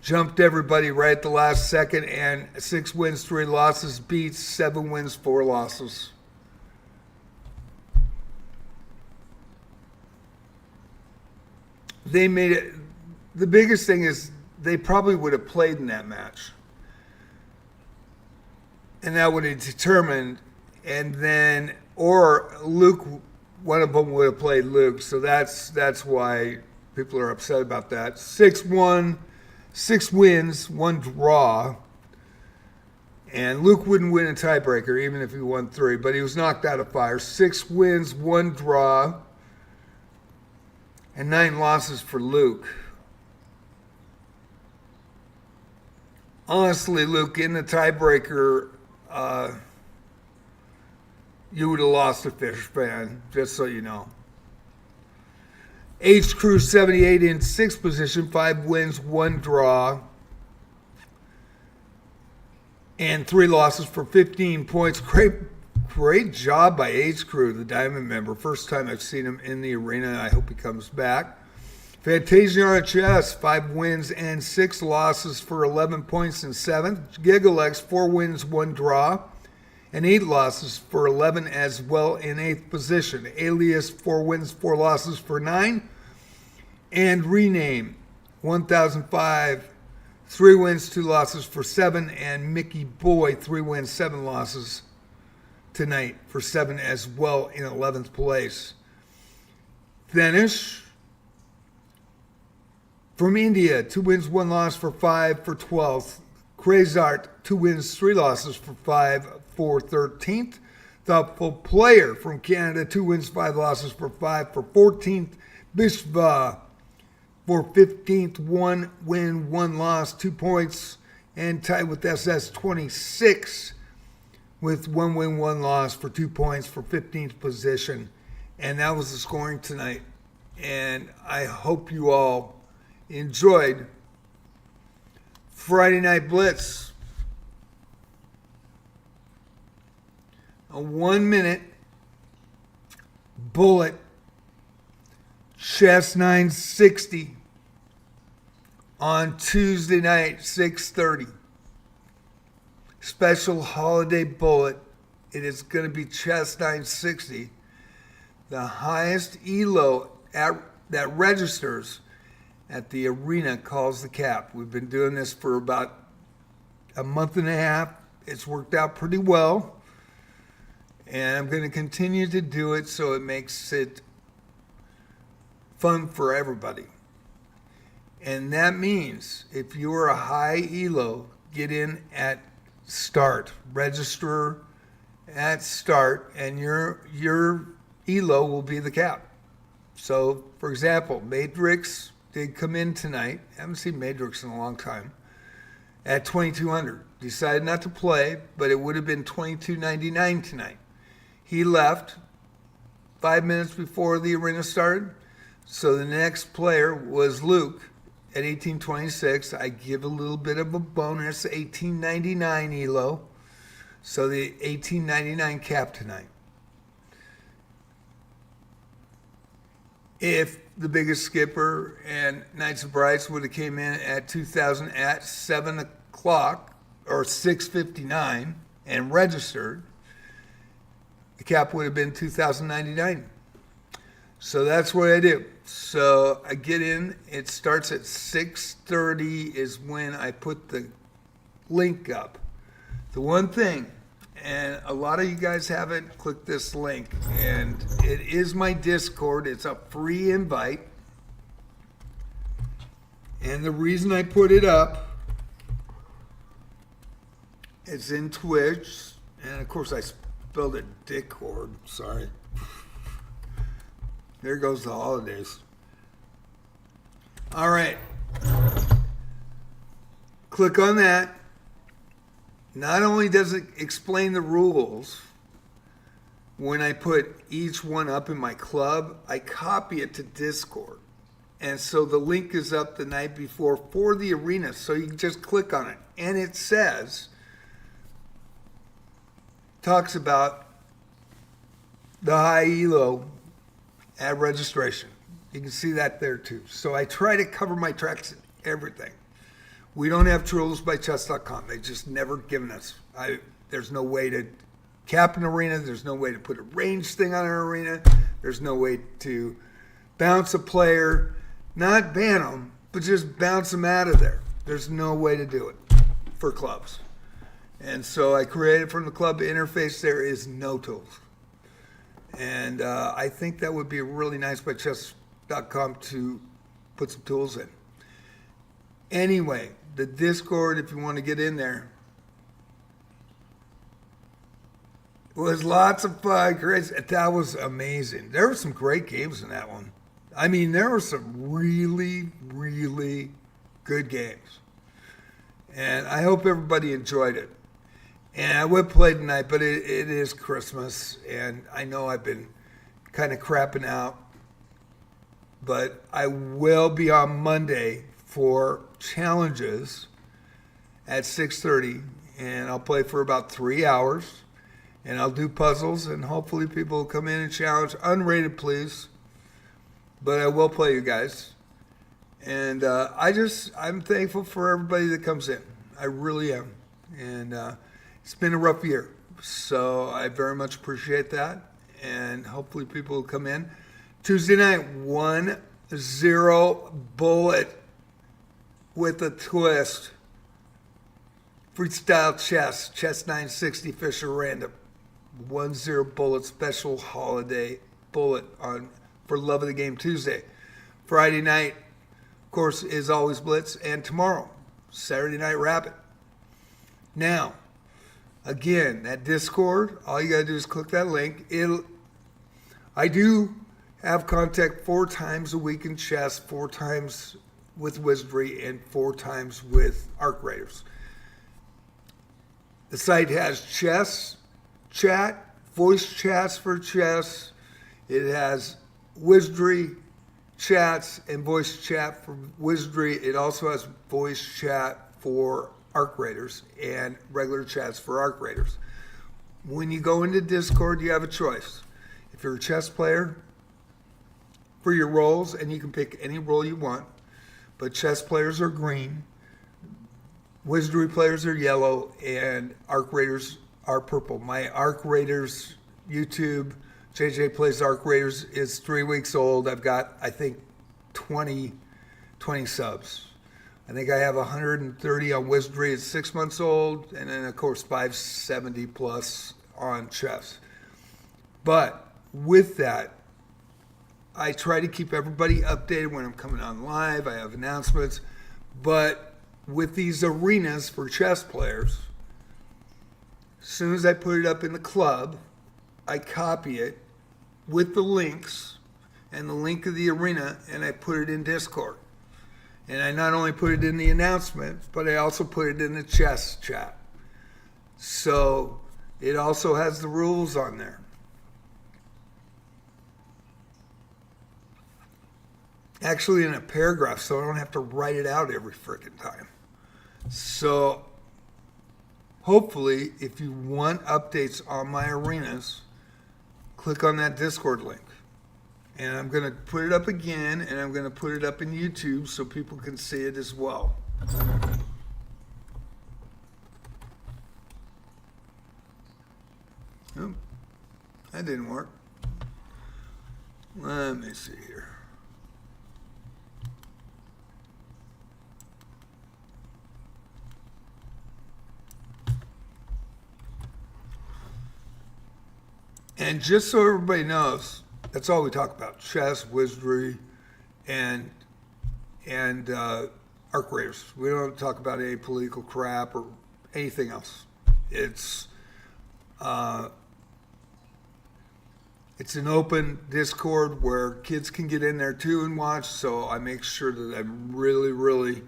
Jumped everybody right at the last second, and 6 wins, 3 losses beats 7 wins, 4 losses. They made it. The biggest thing is they probably would have played in that match. And that would have determined, and then, or Luke, one of them would have played Luke. So that's why people are upset about that. 6 wins, 1 draw. And Luke wouldn't win a tiebreaker even if he won 3, but he was knocked out of fire. 6 wins, 1 draw, and 9 losses for Luke. Honestly, Luke, in the tiebreaker, you would have lost a Fish fan, just so you know. H Crew 78 in 6th position, 5 wins, 1 draw, and 3 losses for 15 points. Great job by H Crew, the Diamond member. First time I've seen him in the arena. I hope he comes back. Fantasia RHS, 5 wins and 6 losses for 11 points in 7th. Gigalex, 4 wins, 1 draw, and 8 losses for 11 as well in 8th position. Alias, 4 wins, 4 losses for 9. And Rename, 1005, 3 wins, 2 losses for 7. And Mickey Boy, 3 wins, 7 losses tonight for 7 as well in 11th place. Finish from India, 2 wins, 1 loss for 5 for 12th. Crazart, 2 wins, 3 losses for 5 for 13th. Thoughtful Player from Canada, 2 wins, 5 losses for 5 for 14th. Bishva for 15th, 1 win, 1 loss, 2 points, and tied with SS26 with 1 win, 1 loss for 2 points for 15th position. And that was the scoring tonight. And I hope you all enjoyed Friday Night Blitz. A 1-minute bullet chess 960 on Tuesday night, 6:30. Special holiday bullet. It is going to be chess 960. The highest Elo that registers at the arena calls the cap. We've been doing this for about a month and a half. It's worked out pretty well. And I'm going to continue to do it so it makes it fun for everybody. And that means if you're a high Elo, get in at start. Register at start, and your Elo will be the cap. So, for example, Matrix did come in tonight. I haven't seen Matrix in a long time. At 2,200. Decided not to play, but it would have been $22.99 tonight. He left 5 minutes before the arena started. So the next player was Luke at 1826. I give a little bit of a bonus, 1899 Elo. So the 1899 cap tonight. If the biggest skipper and Knights of Brights would have came in at 2,000 at 7 o'clock or 6:59 and registered, the cap would have been 2,099. So that's what I do. So I get in. It starts at 6:30 is when I put the link up. The one thing, and a lot of you guys haven't clicked this link, and it is my Discord. It's a free invite. And the reason I put it up, it's in Twitch. And of course I spelled it Discord. Sorry. There goes the holidays. All right. Click on that. Not only does it explain the rules, when I put each one up in my club, I copy it to Discord. And so the link is up the night before for the arena. So you can just click on it. And it talks about the high Elo at registration. You can see that there too. So I try to cover my tracks in everything. We don't have trolls by chess.com. They just never given us. There's no way to cap an arena. There's no way to put a range thing on an arena. There's no way to bounce a player, not ban them, but just bounce them out of there. There's no way to do it for clubs. And so I created from the club interface. There is no tools. And I think that would be really nice by chess.com to put some tools in. Anyway, the Discord, if you want to get in there, It was lots of fun. Chris. That was amazing. There were some great games in that one. I mean, there were some really, really good games. And I hope everybody enjoyed it. And I would play tonight, but it is Christmas. And I know I've been kind of crapping out. But I will be on Monday for challenges at 6:30. And I'll play for about 3 hours. And I'll do puzzles. And hopefully people will come in and challenge. Unrated, please. But I will play you guys. And I'm thankful for everybody that comes in. I really am. And it's been a rough year. So I very much appreciate that. And hopefully people will come in. Tuesday night, 1-0 bullet with a twist. Freestyle chess 960 Fisher Random. 1-0 bullet special holiday bullet on for Love of the Game Tuesday. Friday night, of course, is always Blitz. And tomorrow, Saturday Night Rabbit. Now, again, that Discord, all you got to do is click that link. I do have contact 4 times a week in chess, 4 times with Wizardry, and 4 times with Arc Raiders. The site has chess chat, voice chats for chess. It has Wizardry chats and voice chat for Wizardry. It also has voice chat for Arc Raiders and regular chats for Arc Raiders. When you go into Discord, you have a choice. If you're a chess player, for your roles, and you can pick any role you want, but chess players are green, Wizardry players are yellow, and Arc Raiders are purple. My Arc Raiders YouTube, JJ Plays Arc Raiders, is 3 weeks old. I've got, I think, 20 subs. I think I have 130 on Wizardry. It's 6 months old, and then, of course, 570 plus on chess. But with that, I try to keep everybody updated when I'm coming on live. I have announcements. But with these arenas for chess players, as soon as I put it up in the club, I copy it with the links and the link of the arena, and I put it in Discord. And I not only put it in the announcement, but I also put it in the chess chat. So it also has the rules on there. Actually in a paragraph, so I don't have to write it out every freaking time. So hopefully, if you want updates on my arenas, click on that Discord link. And I'm going to put it up again, and I'm going to put it up in YouTube so people can see it as well. Oh, that didn't work. Let me see here. And just so everybody knows, that's all we talk about: chess, Wizardry, and Arc Raiders. We don't talk about any political crap or anything else. It's an open Discord where kids can get in there too and watch. So I make sure that I'm really, really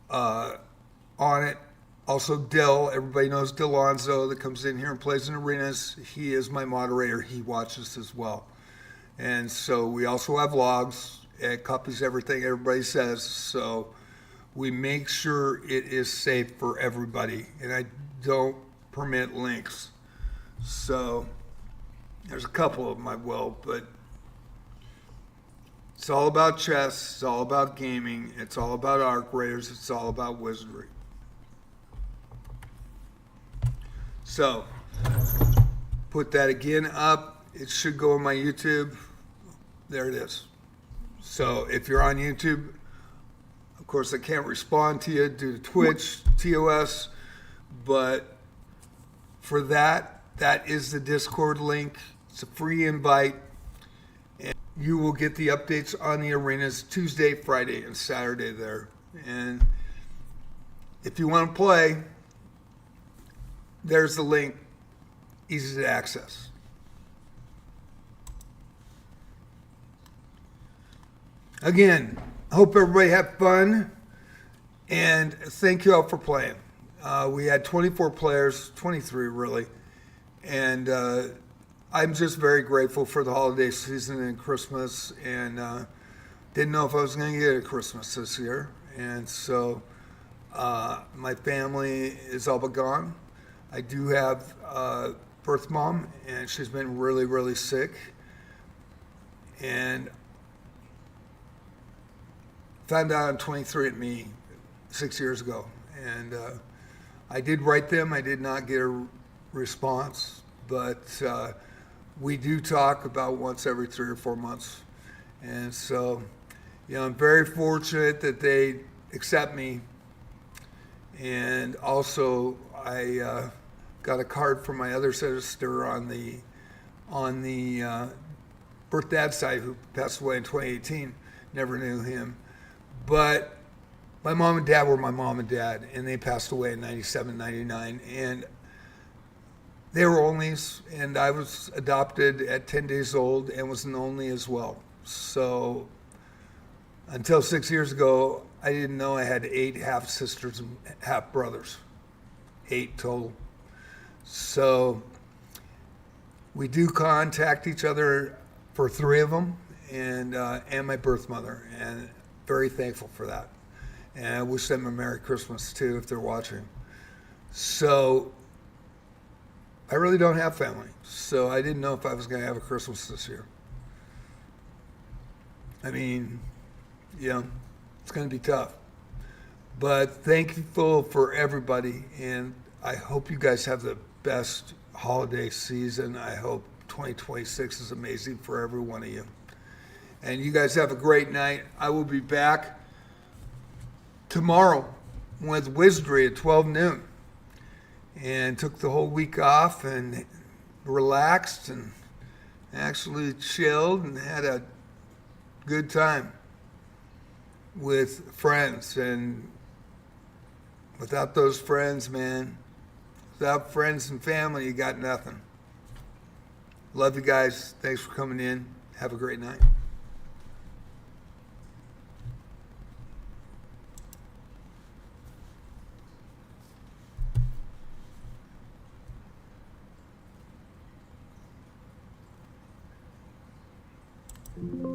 on it. Also, Dill, everybody knows Dilonzo that comes in here and plays in arenas. He is my moderator. He watches as well. And so we also have logs. It copies everything everybody says. So we make sure it is safe for everybody. And I don't permit links. So there's a couple of them I will, but it's all about chess. It's all about gaming. It's all about Arc Raiders. It's all about Wizardry. So, put that again up. It should go on my YouTube. There it is. So, if you're on YouTube, of course, I can't respond to you due to Twitch, TOS, but for that is the Discord link. It's a free invite, and you will get the updates on the arenas Tuesday, Friday, and Saturday there. And if you want to play, there's the link easy to access. Again, hope everybody had fun, and thank you all for playing. We had 24 players, 23 really, and I'm just very grateful for the holiday season and Christmas, and didn't know if I was going to get a Christmas this year, and so my family is all but gone. I do have a birth mom, and she's been really, really sick, and found out on 23andMe 6 years ago, and I did write them. I did not get a response, but we do talk about once every 3 or 4 months, and so I'm very fortunate that they accept me. And also, I got a card from my other sister on the birth dad side, who passed away in 2018. Never knew him. But my mom and dad were my mom and dad, and they passed away in 97, 99. And they were onlys, and I was adopted at 10 days old and was an only as well. So until 6 years ago, I didn't know I had 8 half sisters and half brothers, 8 total. So we do contact each other for 3 of them, and my birth mother, and very thankful for that. And I wish them a Merry Christmas too if they're watching. So I really don't have family, so I didn't know if I was going to have a Christmas this year. I mean, it's going to be tough. But thankful for everybody, and I hope you guys have the best holiday season. I hope 2026 is amazing for every one of you. And you guys have a great night. I will be back tomorrow with Wizardry at 12 noon. And took the whole week off and relaxed and actually chilled and had a good time with friends. And without those friends, man, without friends and family, you got nothing. Love you guys. Thanks for coming in. Have a great night. Thank you.